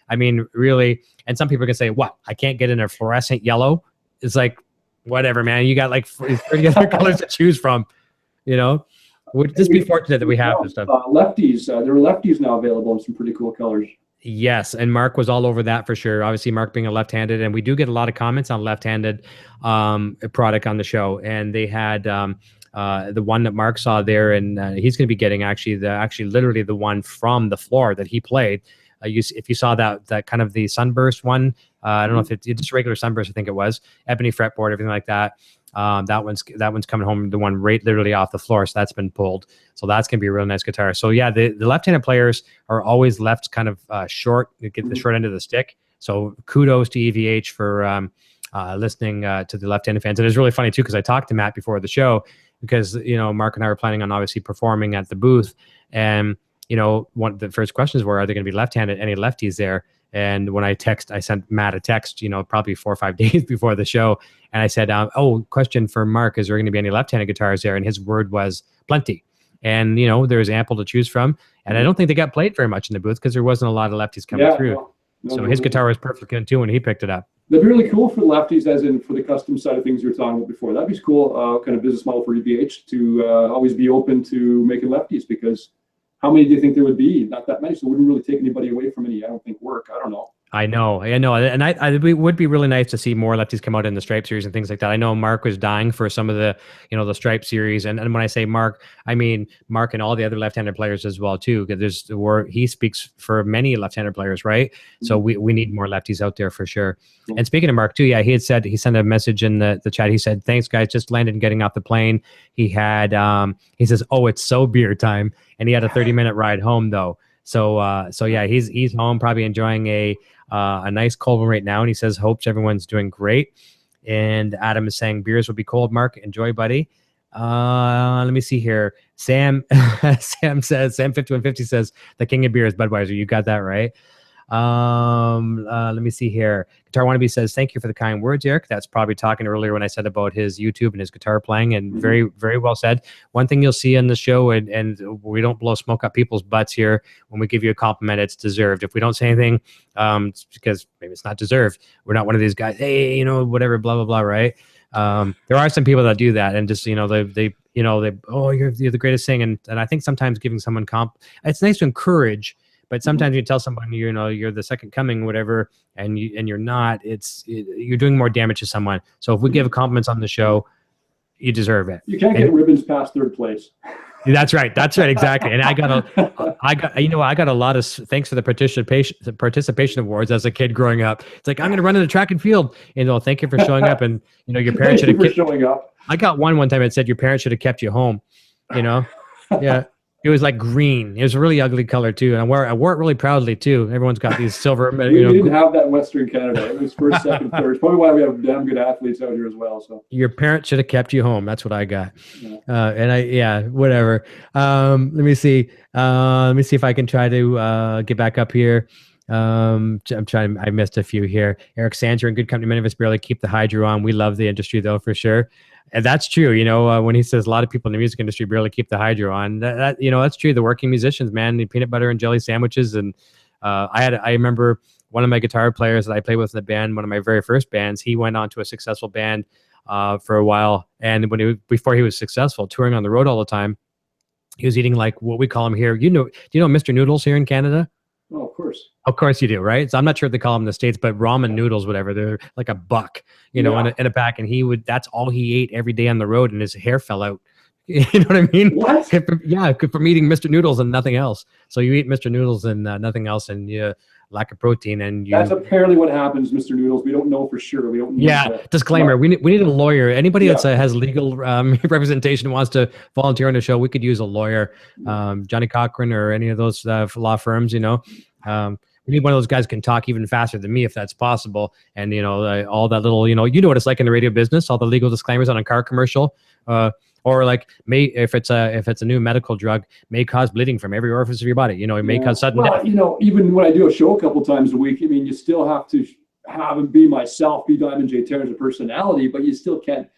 I mean, really. And some people can say, what? I can't get in a fluorescent yellow. It's like, whatever, man. You got like 30 other colors to choose from, We'd just be fortunate that we have this stuff. Lefties. There are lefties now available in some pretty cool colors. Yes, and Mark was all over that for sure. Obviously, Mark being a left-handed, and we do get a lot of comments on left-handed product on the show. And they had the one that Mark saw there, and he's going to be getting literally the one from the floor that he played. If you saw that kind of the sunburst one, I don't know if it's just regular sunburst. I think it was Ebony fretboard, everything like that. That one's coming home, the one right literally off the floor. So that's been pulled. So that's going to be a real nice guitar. So yeah, the left-handed players are always left kind of short, get the short end of the stick. So kudos to EVH for listening to the left-handed fans. And it's really funny too, because I talked to Matt before the show because, Mark and I were planning on obviously performing at the booth. And, one of the first questions were, are they going to be left-handed? Any lefties there? And when I sent Matt a text, probably 4 or 5 days before the show. And I said, oh, question for Mark, is there going to be any left-handed guitars there? And his word was plenty. And, there's ample to choose from. And I don't think they got played very much in the booth because there wasn't a lot of lefties coming through. So his guitar was perfect in tune when he picked it up. That'd be really cool for lefties, as in for the custom side of things you were talking about before. That'd be cool, kind of business model for EVH to always be open to making lefties, because how many do you think there would be? Not that many, so it wouldn't really take anybody away from any, I don't think, work. I don't know. I know. And it would be really nice to see more lefties come out in the Stripe series and things like that. I know Mark was dying for some of the, the Stripe series. And when I say Mark, I mean Mark and all the other left-handed players as well, too, because he speaks for many left-handed players, right? Mm-hmm. So we need more lefties out there for sure. Mm-hmm. And speaking of Mark, too, he sent a message in the chat. He said, thanks, guys, just landed and getting off the plane. He had, he says, oh, it's so beer time. And he had a 30-minute ride home, though. So yeah, he's home, probably enjoying a nice cold one right now, and he says hopes everyone's doing great. And Adam is saying beers will be cold. Mark, enjoy, buddy. Let me see here. Sam says, Sam 5150 says the king of beer is Budweiser. You got that right. Let me see here. Guitar Wannabe says, thank you for the kind words, Eric. That's probably talking earlier when I said about his YouTube and his guitar playing, and very, very well said. One thing you'll see in the show, and we don't blow smoke up people's butts here. When we give you a compliment, it's deserved. If we don't say anything, it's because maybe it's not deserved. We're not one of these guys, hey, whatever, blah, blah, blah, right? There are some people that do that and just, oh, you're the greatest thing. And I think sometimes giving someone it's nice to encourage. But sometimes you tell someone, you're the second coming, whatever, and you're not. You're doing more damage to someone. So if we give compliments on the show, you deserve it. You can't get ribbons past third place. That's right, exactly. And I got a lot of thanks for the participation awards as a kid growing up. It's like, I'm going to run in the track and field, thank you for showing up, and your parents should have showing up. I got one time. It said your parents should have kept you home. Yeah. It was like green. It was a really ugly color too, and I wore it really proudly too. Everyone's got these silver. We didn't have that in Western Canada. It was first, second, third. It's probably why we have damn good athletes out here as well. So your parents should have kept you home. That's what I got. Yeah. Whatever. Let me see. Let me see if I can try to get back up here. I'm trying. I missed a few here. Eric Sands, you're in good company. Many of us barely keep the hydro on. We love the industry though, for sure. And that's true. When he says a lot of people in the music industry barely keep the hydro on, that's true. The working musicians, man, the peanut butter and jelly sandwiches. And I remember one of my guitar players that I played with in the band, one of my very first bands, he went on to a successful band for a while. And before he was successful, touring on the road all the time, he was eating like what we call him here. Do you know Mr. Noodles here in Canada? Oh, of course. Of course you do, right? So I'm not sure if they call them in the States, but ramen noodles, whatever, they're like $1, in a pack. And that's all he ate every day on the road, and his hair fell out. You know what I mean? What? From eating Mr. Noodles and nothing else. So you eat Mr. Noodles and nothing else, and you lack of protein. And that's apparently what happens, Mr. Noodles. We don't know for sure. We don't. Disclaimer: we need a lawyer. Anybody that has legal representation wants to volunteer on the show, we could use a lawyer, Johnny Cochran or any of those law firms. We need one of those guys who can talk even faster than me, if that's possible. And all that little, what it's like in the radio business, all the legal disclaimers on a car commercial, or like if it's a new medical drug, may cause bleeding from every orifice of your body. It may cause sudden death. Even when I do a show a couple times a week, you still have to have and be myself, be Diamond J Terrence, a personality, but you still can't.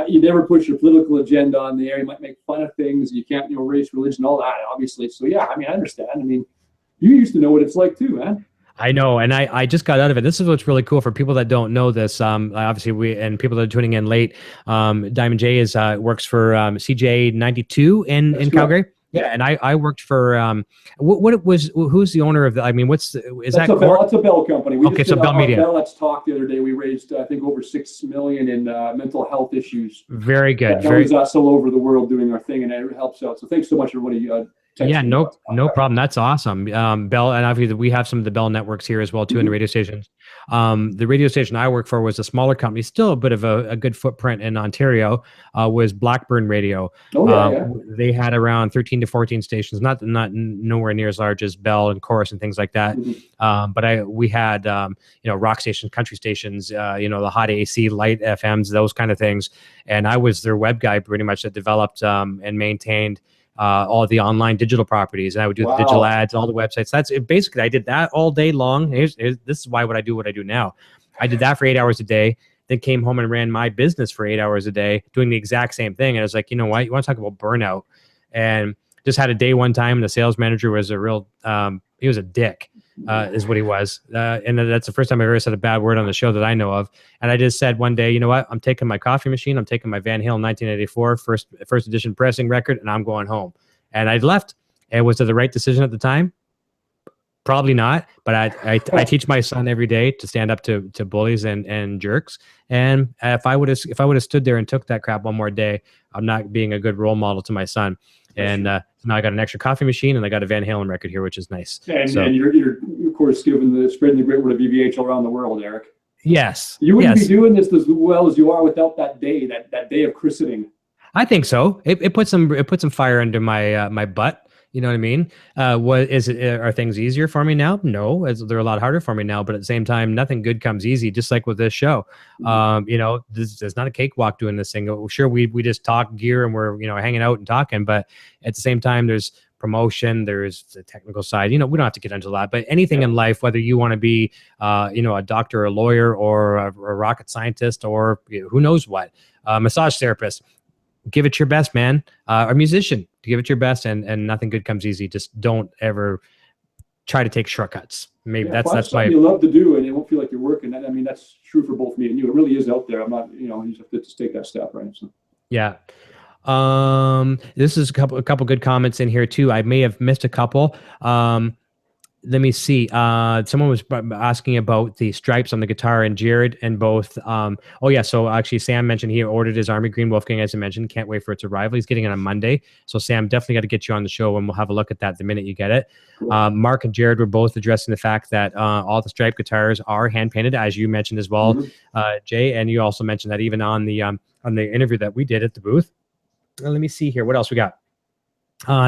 You never put your political agenda on the air. You might make fun of things. You can't, race, religion, all that, obviously. So yeah, I understand. You used to know what it's like too, man. I know, and I just got out of it. This is what's really cool for people that don't know this. Obviously, and people that are tuning in late. Diamond J works for CJ 92 in Calgary. Yeah, and I worked for who's the owner of the? That's a Bell company. So Bell Media. Bell Let's Talk the other day. We raised I think over $6 million in mental health issues. Very good. That was us all over the world doing our thing, and it helps out. So thanks so much, everybody. Yeah, no problem. That's awesome. Bell, and obviously we have some of the Bell networks here as well too, in the radio stations. The radio station I work for was a smaller company, still a bit of a good footprint in Ontario. Was Blackburn Radio. They had around 13 to 14 stations, not nowhere near as large as Bell and Chorus and things like that. But we had rock stations, country stations, the hot AC, light FMs, those kind of things. And I was their web guy pretty much that developed and maintained all the online digital properties, and I would do the digital ads, all the websites. That's it. Basically, I did that all day long. This is why what I do now. I did that for 8 hours a day, then came home and ran my business for 8 hours a day, doing the exact same thing. And I was like, you know what? You want to talk about burnout? And just had a day one time, and the sales manager was a real, he was a dick, is what he was. And that's the first time I've ever said a bad word on the show that I know of. And I just said one day, you know what? I'm taking my coffee machine. I'm taking my Van Halen 1984 first edition pressing record, and I'm going home. And I left. And was it the right decision at the time? Probably not, but I teach my son every day to stand up to bullies and jerks. And if I would have stood there and took that crap one more day, I'm not being a good role model to my son. And now I got an extra coffee machine, and I got a Van Halen record here, which is nice. And you're of course spreading the great word of EVH around the world, Eric. Yes. You wouldn't be doing this as well as you are without that day of christening. I think so. It put some fire under my my butt. You know what I mean? Are things easier for me now? No, they're a lot harder for me now. But at the same time, nothing good comes easy. Just like with this show, there's not a cakewalk doing this thing. Sure, we just talk gear and we're hanging out and talking, but at the same time, there's promotion, there's the technical side. We don't have to get into that. But anything in life, whether you want to be, a doctor, or a lawyer, or a rocket scientist, or who knows what, massage therapist. Give it your best, man. A musician, give it your best, and nothing good comes easy. Just don't ever try to take shortcuts. Maybe that's why you love to do, and you won't feel like you're working. I mean, that's true for both me and you. It really is out there. I'm not, you just have to just take that step, right? So. Yeah. This is a couple good comments in here too. I may have missed a couple. Let me see. Someone was asking about the stripes on the guitar, and Jared and both. So actually Sam mentioned he ordered his Army Green Wolfgang, as I mentioned. Can't wait for its arrival. He's getting it on Monday. So Sam, definitely got to get you on the show, and we'll have a look at that the minute you get it. Cool. Mark and Jared were both addressing the fact that all the stripe guitars are hand painted, as you mentioned as well, Jay. And you also mentioned that even on the interview that we did at the booth. Let me see here. What else we got?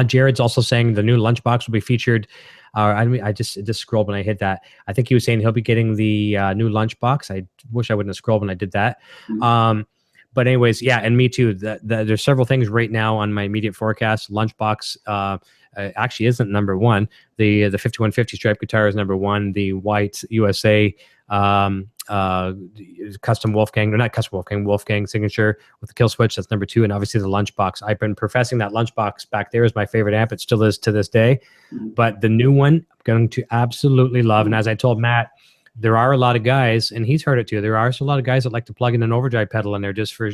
Jared's also saying the new lunchbox will be featured. I just scrolled when I hit that. I think he was saying he'll be getting the new lunchbox. I wish I wouldn't have scrolled when I did that. But anyways, yeah, and me too. There's several things right now on my immediate forecast. Lunchbox actually isn't number one. The 5150 stripe guitar is number one. The white USA custom Wolfgang, or not custom Wolfgang signature with the kill switch, that's number two. And obviously the lunchbox. I've been professing that lunchbox back there is my favorite amp. It still is to this day. But the new one I'm going to absolutely love. And as I told Matt, there are a lot of guys, and he's heard it too, there are a lot of guys that like to plug in an overdrive pedal in there just for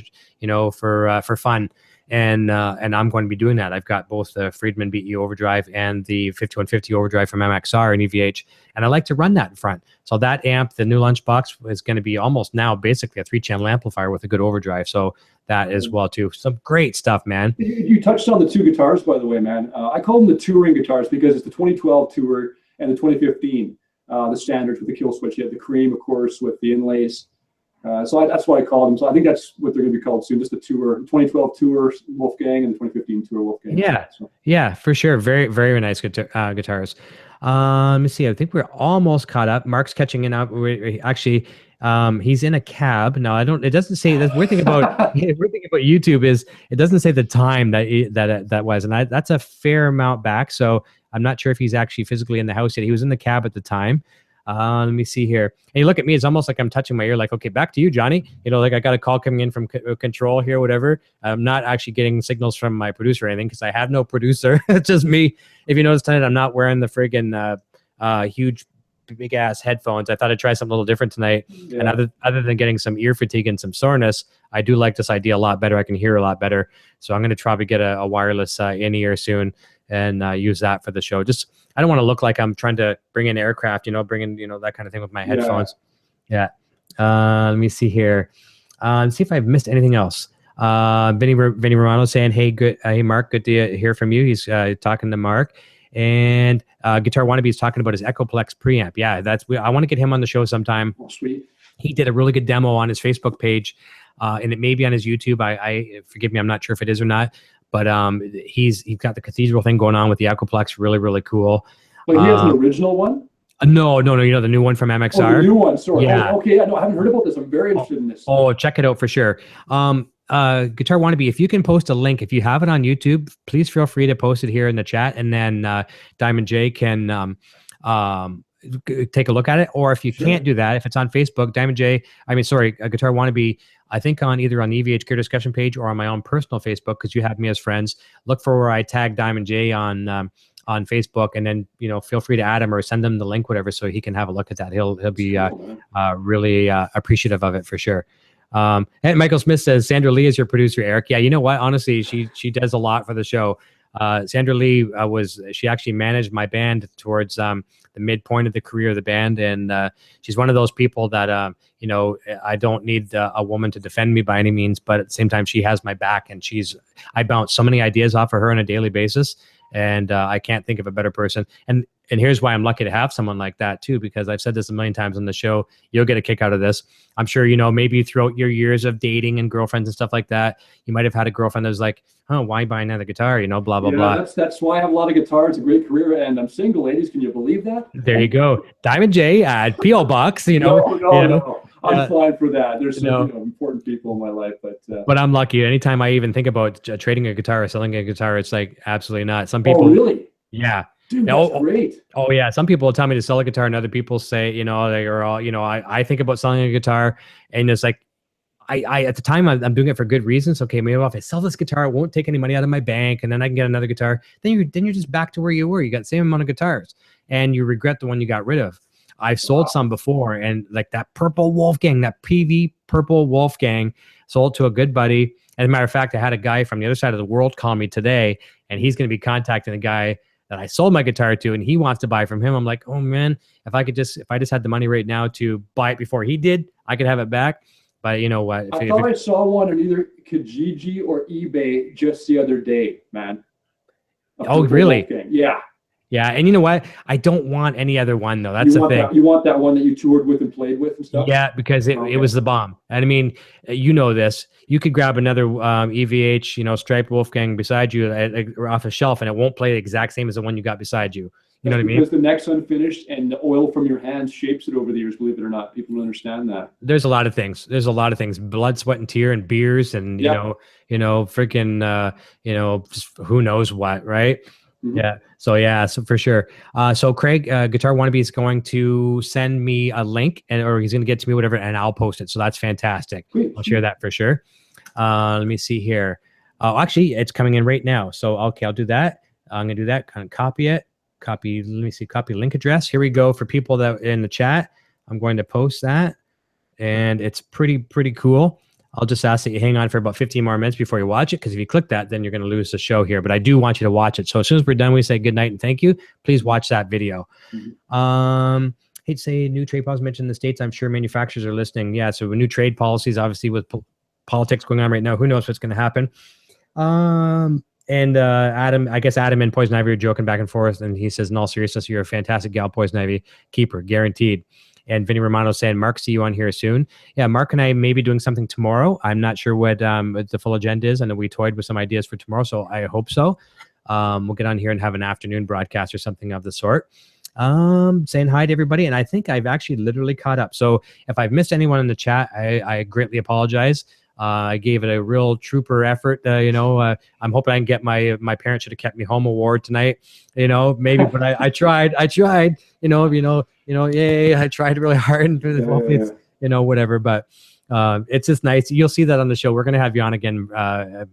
for fun. And I'm going to be doing that. I've got both the Friedman BE overdrive and the 5150 overdrive from MXR and EVH, and I like to run that in front. So that amp, the new lunchbox, is going to be almost now basically a 3-channel amplifier with a good overdrive. So that as well too. Some great stuff, man. You touched on the two guitars, by the way, man. I call them the touring guitars because it's the 2012 tour and the 2015, the standards with the kill switch. You have the cream, of course, with the inlays. So that's why I call them. So I think that's what they're going to be called soon. Just the tour, 2012 tour Wolfgang and the 2015 tour Wolfgang. Yeah, so. Yeah, for sure. Very, very nice guitars. Let me see. I think we're almost caught up. Mark's catching in up. Actually, he's in a cab now. It doesn't say that. We're thinking about YouTube. It doesn't say the time that was, and that's a fair amount back. So I'm not sure if he's actually physically in the house yet. He was in the cab at the time. Let me see here. And you look at me, it's almost like I'm touching my ear, like, okay, back to you, Johnny. Like I got a call coming in from control here, whatever. I'm not actually getting signals from my producer or anything because I have no producer. It's just me. If you notice tonight, I'm not wearing the friggin' huge, big ass headphones. I thought I'd try something a little different tonight. Yeah. And other than getting some ear fatigue and some soreness, I do like this idea a lot better. I can hear a lot better. So I'm going to try to get a wireless in-ear soon and use that for the show. Just, I don't want to look like I'm trying to bring in aircraft, bring in, that kind of thing with my headphones. Yeah. Let me see here. See if I've missed anything else. Vinny Romano saying, hey, good. Hey, Mark, good to hear from you. He's talking to Mark. And Guitar Wannabe is talking about his Echoplex preamp. Yeah, I want to get him on the show sometime. Oh, sweet. He did a really good demo on his Facebook page, and it may be on his YouTube. I forgive me, I'm not sure if it is or not. But he's got the Cathedral thing going on with the Echoplex. Really, really cool. Wait, he has an original one? No. The new one from MXR. Oh, the new one. Sorry. Yeah. Oh, okay. I haven't heard about this. I'm very interested in this. Oh, check it out for sure. Guitar Wannabe, if you can post a link, if you have it on YouTube, please feel free to post it here in the chat, and then Diamond J can take a look at it. Or if you can't do that, if it's on Facebook, Guitar Wannabe, I think either on the EVH Gear discussion page or on my own personal Facebook, because you have me as friends. Look for where I tag Diamond J on Facebook, and then feel free to add him or send him the link, whatever, so he can have a look at that. He'll be really appreciative of it for sure. And Michael Smith says Sandra Lee is your producer, Eric. Yeah, you know what? Honestly, she does a lot for the show. Sandra Lee she actually managed my band towards the midpoint of the career of the band, and she's one of those people that I don't need a woman to defend me by any means, but at the same time she has my back, and I bounce so many ideas off of her on a daily basis, and I can't think of a better person. And here's why I'm lucky to have someone like that too, because I've said this a million times on the show. You'll get a kick out of this. I'm sure, maybe throughout your years of dating and girlfriends and stuff like that, you might have had a girlfriend that was like, oh, why buy another guitar? Blah, blah, blah. That's why I have a lot of guitars, a great career, and I'm single, ladies. Can you believe that? There you go. Diamond J at P.O. Box, No. I'm fine for that. There's some important people in my life, but I'm lucky. Anytime I even think about trading a guitar or selling a guitar, it's like absolutely not. Some people. Oh, really? Yeah. Dude, that's great. Oh yeah. Some people will tell me to sell a guitar, and other people say, I think about selling a guitar, and it's like, I at the time I'm doing it for good reasons. Okay, maybe if I sell this guitar, it won't take any money out of my bank, and then I can get another guitar. Then you're just back to where you were. You got the same amount of guitars, and you regret the one you got rid of. I've sold some before, and like that purple Wolfgang, that PV purple Wolfgang, sold to a good buddy. As a matter of fact, I had a guy from the other side of the world call me today, and he's going to be contacting the guy that I sold my guitar to, and he wants to buy from him. I'm like, oh man, if I just had the money right now to buy it before he did, I could have it back. But you know what? I saw one on either Kijiji or eBay just the other day, man. Oh, really? Wolfgang. Yeah. Yeah, and you know what? I don't want any other one though. That's the thing. You want that one that you toured with and played with and stuff? Yeah, because it was the bomb. And I mean, this. You could grab another EVH, striped Wolfgang beside you off a shelf, and it won't play the exact same as the one you got beside you. You know what I mean? Because the neck's unfinished, and the oil from your hands shapes it over the years. Believe it or not, people don't understand that. There's a lot of things. Blood, sweat, and tear, and beers, and freaking just who knows what, right? Mm-hmm. Yeah. So for sure. So Craig, Guitar Wannabe is going to send me a link, or he's going to get to me whatever, and I'll post it. So that's fantastic. Sweet. I'll share that for sure. Let me see here. Oh, actually, it's coming in right now. So okay, I'll do that. I'm gonna do that. Kind of copy it. Copy. Let me see. Copy link address. Here we go. For people that in the chat, I'm going to post that, and it's pretty cool. I'll just ask that you hang on for about 15 more minutes before you watch it, because if you click that, then you're going to lose the show here. But I do want you to watch it. So as soon as we're done, we say good night and thank you. Please watch that video. Mm-hmm. Hate to say new trade policies mentioned in the States. I'm sure manufacturers are listening. Yeah, so new trade policies, obviously with politics going on right now, who knows what's going to happen. And Adam, I guess Adam and Poison Ivy are joking back and forth, and he says, in all seriousness, you're a fantastic gal, Poison Ivy. Keeper, guaranteed. And Vinny Romano saying, Mark, see you on here soon. Yeah, Mark and I may be doing something tomorrow. I'm not sure what the full agenda is. I know we toyed with some ideas for tomorrow, so I hope so. We'll get on here and have an afternoon broadcast or something of the sort. Saying hi to everybody, and I think I've actually literally caught up. So if I've missed anyone in the chat, I greatly apologize. I gave it a real trooper effort. I'm hoping I can get my parents should have kept me home award tonight. Maybe, but I tried. Yay! I tried really hard, and whatever. But it's just nice. You'll see that on the show. We're gonna have you on again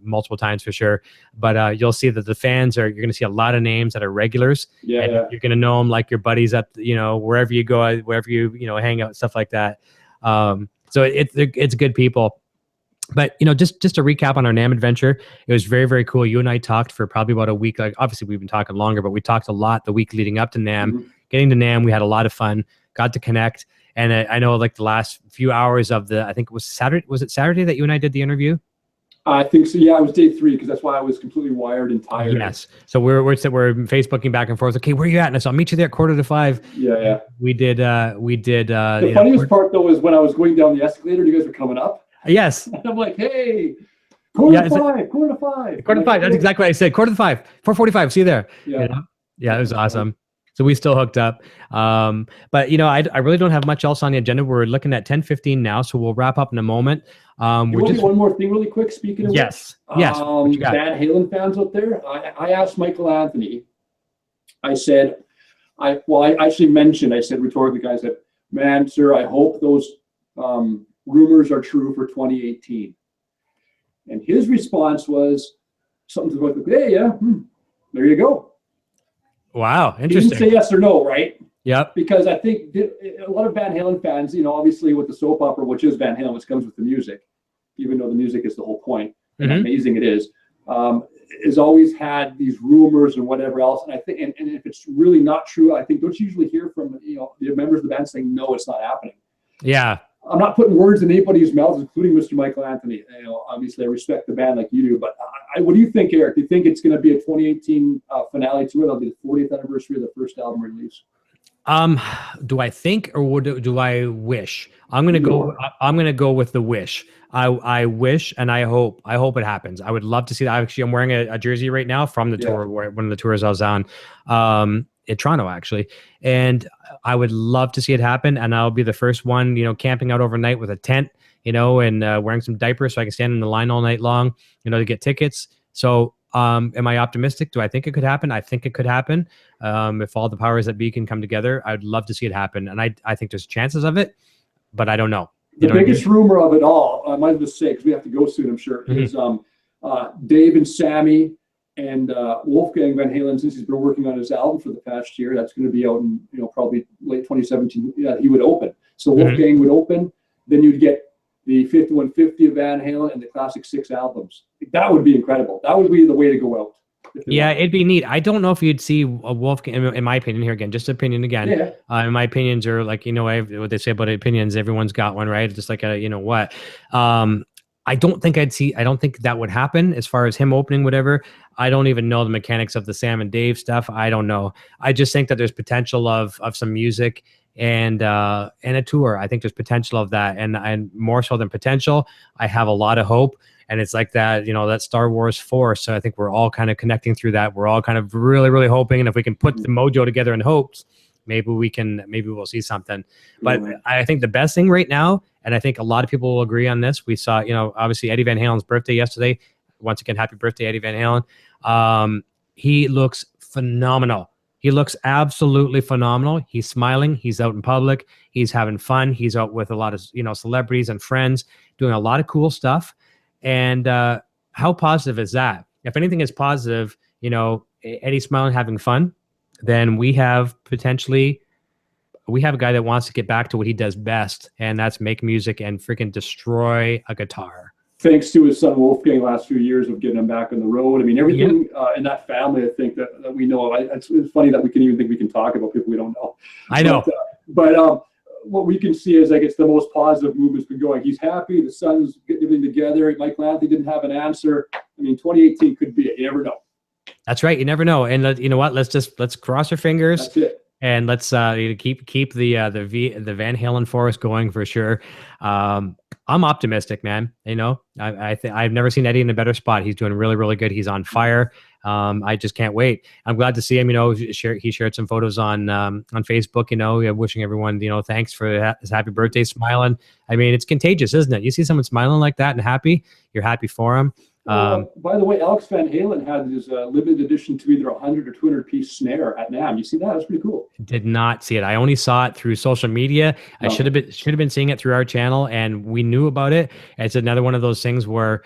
multiple times for sure. But you'll see that the fans you're gonna see a lot of names that are regulars. Yeah. You're gonna know them like your buddies at wherever you go, wherever you hang out, stuff like that. So it's good people. But just to recap on our NAMM adventure, it was very, very cool. You and I talked for probably about a week. Like obviously we've been talking longer, but we talked a lot the week leading up to NAMM. Mm-hmm. Getting to NAMM, we had a lot of fun. Got to connect, and I know like the last few hours of I think it was Saturday. Was it Saturday that you and I did the interview? I think so. Yeah, it was day 3 because that's why I was completely wired and tired. Yes. So we're Facebooking back and forth. Okay, where are you at? And so I'll meet you there at 4:45. Yeah. We did. The funniest part though is when I was going down the escalator, you guys were coming up. Yes. And I'm like, hey, quarter to five. That's exactly what I said. 4:45, 4:45. See you there. Yeah. Yeah, it was awesome. So we still hooked up. But I really don't have much else on the agenda. We're looking at 10:15 now, so we'll wrap up in a moment. You want to do one more thing really quick, speaking of yes. which? Yes. What you got? Van Halen fans out there, I asked Michael Anthony, I said, I actually mentioned, I said rhetorically, I said, man, sir, I hope those rumors are true for 2018. And his response was something like, hey, yeah, there you go. Wow, interesting. He didn't say yes or no, right? Yep. Because I think a lot of Van Halen fans, obviously with the soap opera, which is Van Halen, which comes with the music, even though the music is the whole point, and amazing it is, has always had these rumors and whatever else. And I think, and if it's really not true, I think, don't you usually hear from the members of the band saying, no, it's not happening. Yeah. I'm not putting words in anybody's mouths, including Mr. Michael Anthony. Obviously, I respect the band like you do. But what do you think, Eric? Do you think it's going to be a 2018 finale tour? That'll be the 40th anniversary of the first album release. Do I think, or do I wish? I'm gonna go. I'm gonna go with the wish. I wish and I hope. I hope it happens. I would love to see that. Actually, I'm wearing a jersey right now from the tour, one of the tours I was on. In Toronto, actually, and I would love to see it happen. And I'll be the first one, camping out overnight with a tent, and wearing some diapers so I can stand in the line all night long, to get tickets. So, am I optimistic? Do I think it could happen? I think it could happen. If all the powers that be can come together, I'd love to see it happen. And I think there's chances of it, but I don't know. The biggest rumor of it all, I might just say, because we have to go soon, I'm sure, is Dave and Sammy and Wolfgang Van Halen, since he's been working on his album for the past year, that's going to be out in probably late 2017. Yeah, he would open. So Wolfgang would open, then you'd get the 5150 of Van Halen and the classic 6 albums. That would be incredible. That would be the way to go out. Yeah, it'd be neat. I don't know if you'd see a Wolfgang, in my opinion here again, just opinion again. Yeah. My opinions are like, what they say about opinions, everyone's got one, right? Just like what. I don't think that would happen as far as him opening whatever. I don't even know the mechanics of the Sam and Dave stuff. I don't know. I just think that there's potential of some music and a tour. I think there's potential of that. And more so than potential, I have a lot of hope. And it's like that, that Star Wars Force. So I think we're all kind of connecting through that. We're all kind of really, really hoping. And if we can put the mojo together in hopes, maybe we'll see something. But I think the best thing right now, and I think a lot of people will agree on this, we saw, obviously Eddie Van Halen's birthday yesterday. Once again, happy birthday, Eddie Van Halen. He looks phenomenal. He looks absolutely phenomenal. He's smiling. He's out in public. He's having fun. He's out with a lot of, celebrities and friends doing a lot of cool stuff. And how positive is that? If anything is positive, Eddie smiling, having fun, then we have a guy that wants to get back to what he does best, and that's make music and freaking destroy a guitar. Thanks to his son Wolfgang, last few years of getting him back on the road. I mean, everything in that family, I think that we know. It's funny that we can even think we can talk about people we don't know. I know. But what we can see is, it's the most positive movement's been going. He's happy. The son's getting everything together. Michael Anthony didn't have an answer. I mean, 2018 could be it. You never know. That's right. You never know. And you know what? Let's cross our fingers. That's it. And let's keep the Van Halen forest going for sure. I'm optimistic, man. I've never seen Eddie in a better spot. He's doing really, really good. He's on fire. I just can't wait. I'm glad to see him. He shared some photos on Facebook. Wishing everyone thanks for his happy birthday, smiling. I mean, it's contagious, isn't it? You see someone smiling like that and happy, you're happy for him. By the way, Alex Van Halen had his limited edition to either 100 or 200 piece snare at NAMM. You see that? That's pretty cool. Did not see it. I only saw it through social media. I should have been seeing it through our channel, and we knew about it. It's another one of those things where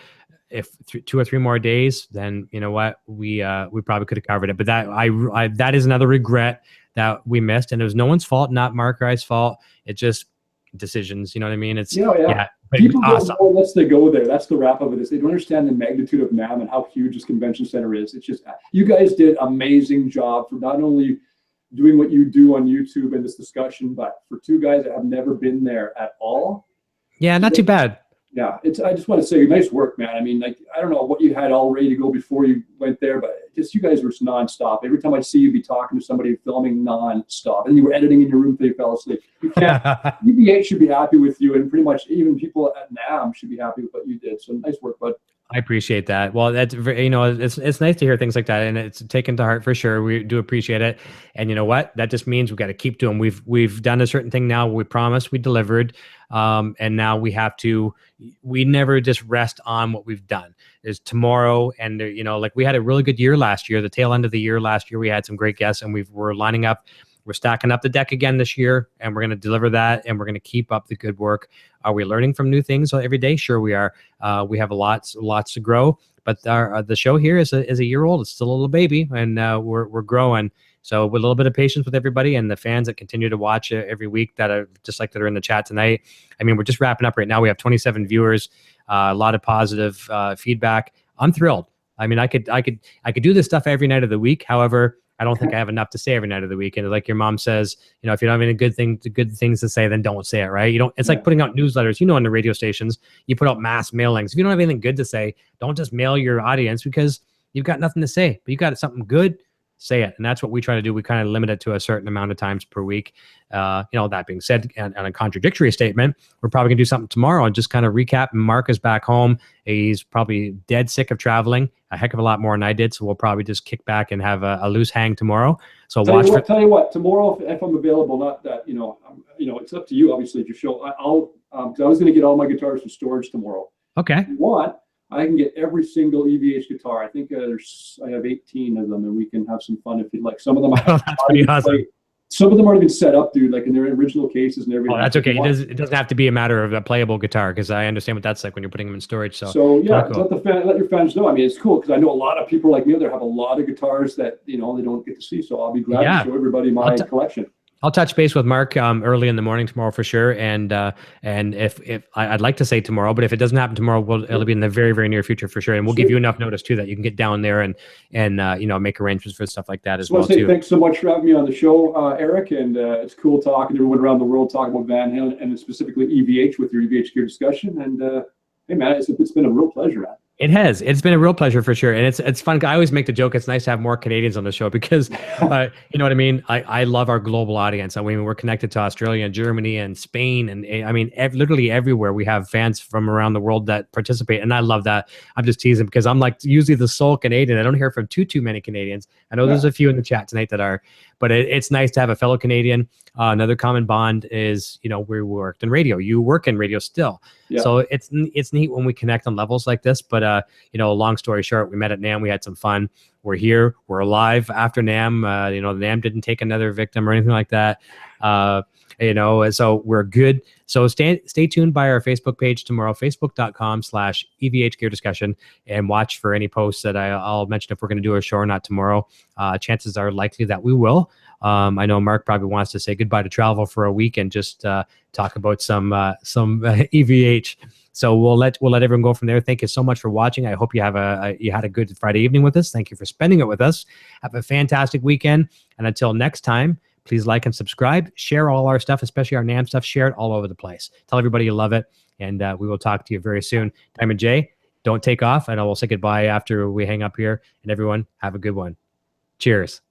if 2 or 3 more days, then you know what, we probably could have covered it. But that is another regret that we missed, and it was no one's fault, not Mark Rye's fault. It's just decisions. You know what I mean? It's yeah. People don't know unless they go there. That's the wrap of it. Is they don't understand the magnitude of NAMM and how huge this convention center is. It's just, you guys did an amazing job for not only doing what you do on YouTube and this discussion, but for 2 guys that have never been there at all. Yeah, not too bad. Yeah, I just want to say nice work, man. I mean, I don't know what you had all ready to go before you went there, but just you guys were nonstop. Every time I see you be talking to somebody, filming nonstop, and you were editing in your room till you fell asleep. You can't. EVH should be happy with you, and pretty much even people at NAMM should be happy with what you did. So nice work, bud. I appreciate that. Well, that's very, it's nice to hear things like that, and it's taken to heart for sure. We do appreciate it, and you know what? That just means we got to keep doing. We've done a certain thing now. We promised, we delivered, and now we have to. We never just rest on what we've done. There's tomorrow, and like we had a really good year last year. The tail end of the year last year, we had some great guests, and we're lining up. We're stacking up the deck again this year, and we're going to deliver that, and we're going to keep up the good work. Are we learning from new things every day? Sure, we are. We have lots to grow, but the show here is a year old. It's still a little baby, and we're growing. So with a little bit of patience with everybody and the fans that continue to watch every week that are just like that are in the chat tonight. I mean, we're just wrapping up right now. We have 27 viewers, a lot of positive feedback. I'm thrilled. I mean, I could do this stuff every night of the week. However, I don't think I have enough to say every night of the week. And like your mom says, if you don't have any good things to say, then don't say it, right? You don't. It's like putting out newsletters. On the radio stations, you put out mass mailings. If you don't have anything good to say, don't just mail your audience because you've got nothing to say. But you got something good, say it. And that's what we try to do. We kind of limit it to a certain amount of times per week. That being said, and a contradictory statement, we're probably gonna do something tomorrow and just kind of recap. Mark is back home. He's probably dead sick of traveling, a heck of a lot more than I did. So we'll probably just kick back and have a loose hang tomorrow. So tell you what, tomorrow, if I'm available, not that, it's up to you, obviously, if you show, I'll, because I was going to get all my guitars from storage tomorrow. Okay. If you want, I can get every single EVH guitar. I think I have 18 of them, and we can have some fun if you'd like. Some of them that's pretty awesome. Some of them aren't even set up, dude, like in their original cases and everything. Oh, that's okay. It doesn't have to be a matter of a playable guitar, because I understand what that's like when you're putting them in storage. So yeah, cool. let your fans know. I mean, it's cool because I know a lot of people like me there have a lot of guitars that they don't get to see. So I'll be glad to show everybody my collection. I'll touch base with Mark early in the morning tomorrow for sure, and if I'd like to say tomorrow, but if it doesn't happen tomorrow, it'll be in the very, very near future for sure, and we'll give you enough notice too that you can get down there and make arrangements for stuff like that as well too. Thanks so much for having me on the show, Eric, and it's cool talking to everyone around the world talking about Van Halen and specifically EVH with your EVH Gear discussion. And hey man, it's been a real pleasure, man. It has. It's been a real pleasure for sure. And it's fun. I always make the joke, it's nice to have more Canadians on the show because, you know what I mean? I love our global audience. I mean, we're connected to Australia and Germany and Spain. And I mean, literally everywhere we have fans from around the world that participate. And I love that. I'm just teasing because I'm like usually the sole Canadian. I don't hear from too many Canadians. I know there's a few in the chat tonight that are, but it's nice to have a fellow Canadian. Another common bond is, we worked in radio. You work in radio still. Yeah. So it's neat when we connect on levels like this. But, long story short, we met at NAMM. We had some fun. We're here. We're alive after NAMM. The NAMM didn't take another victim or anything like that. So we're good. So stay tuned by our Facebook page tomorrow, facebook.com/EVH Gear Discussion, and watch for any posts that I'll mention if we're going to do a show or not tomorrow. Chances are likely that we will. I know Mark probably wants to say goodbye to travel for a week and just talk about some EVH. So we'll let everyone go from there. Thank you so much for watching. I hope you have you had a good Friday evening with us. Thank you for spending it with us. Have a fantastic weekend. And until next time, please like and subscribe. Share all our stuff, especially our NAMM stuff. Share it all over the place. Tell everybody you love it. And we will talk to you very soon. Diamond J, don't take off. And I will say goodbye after we hang up here. And everyone, have a good one. Cheers.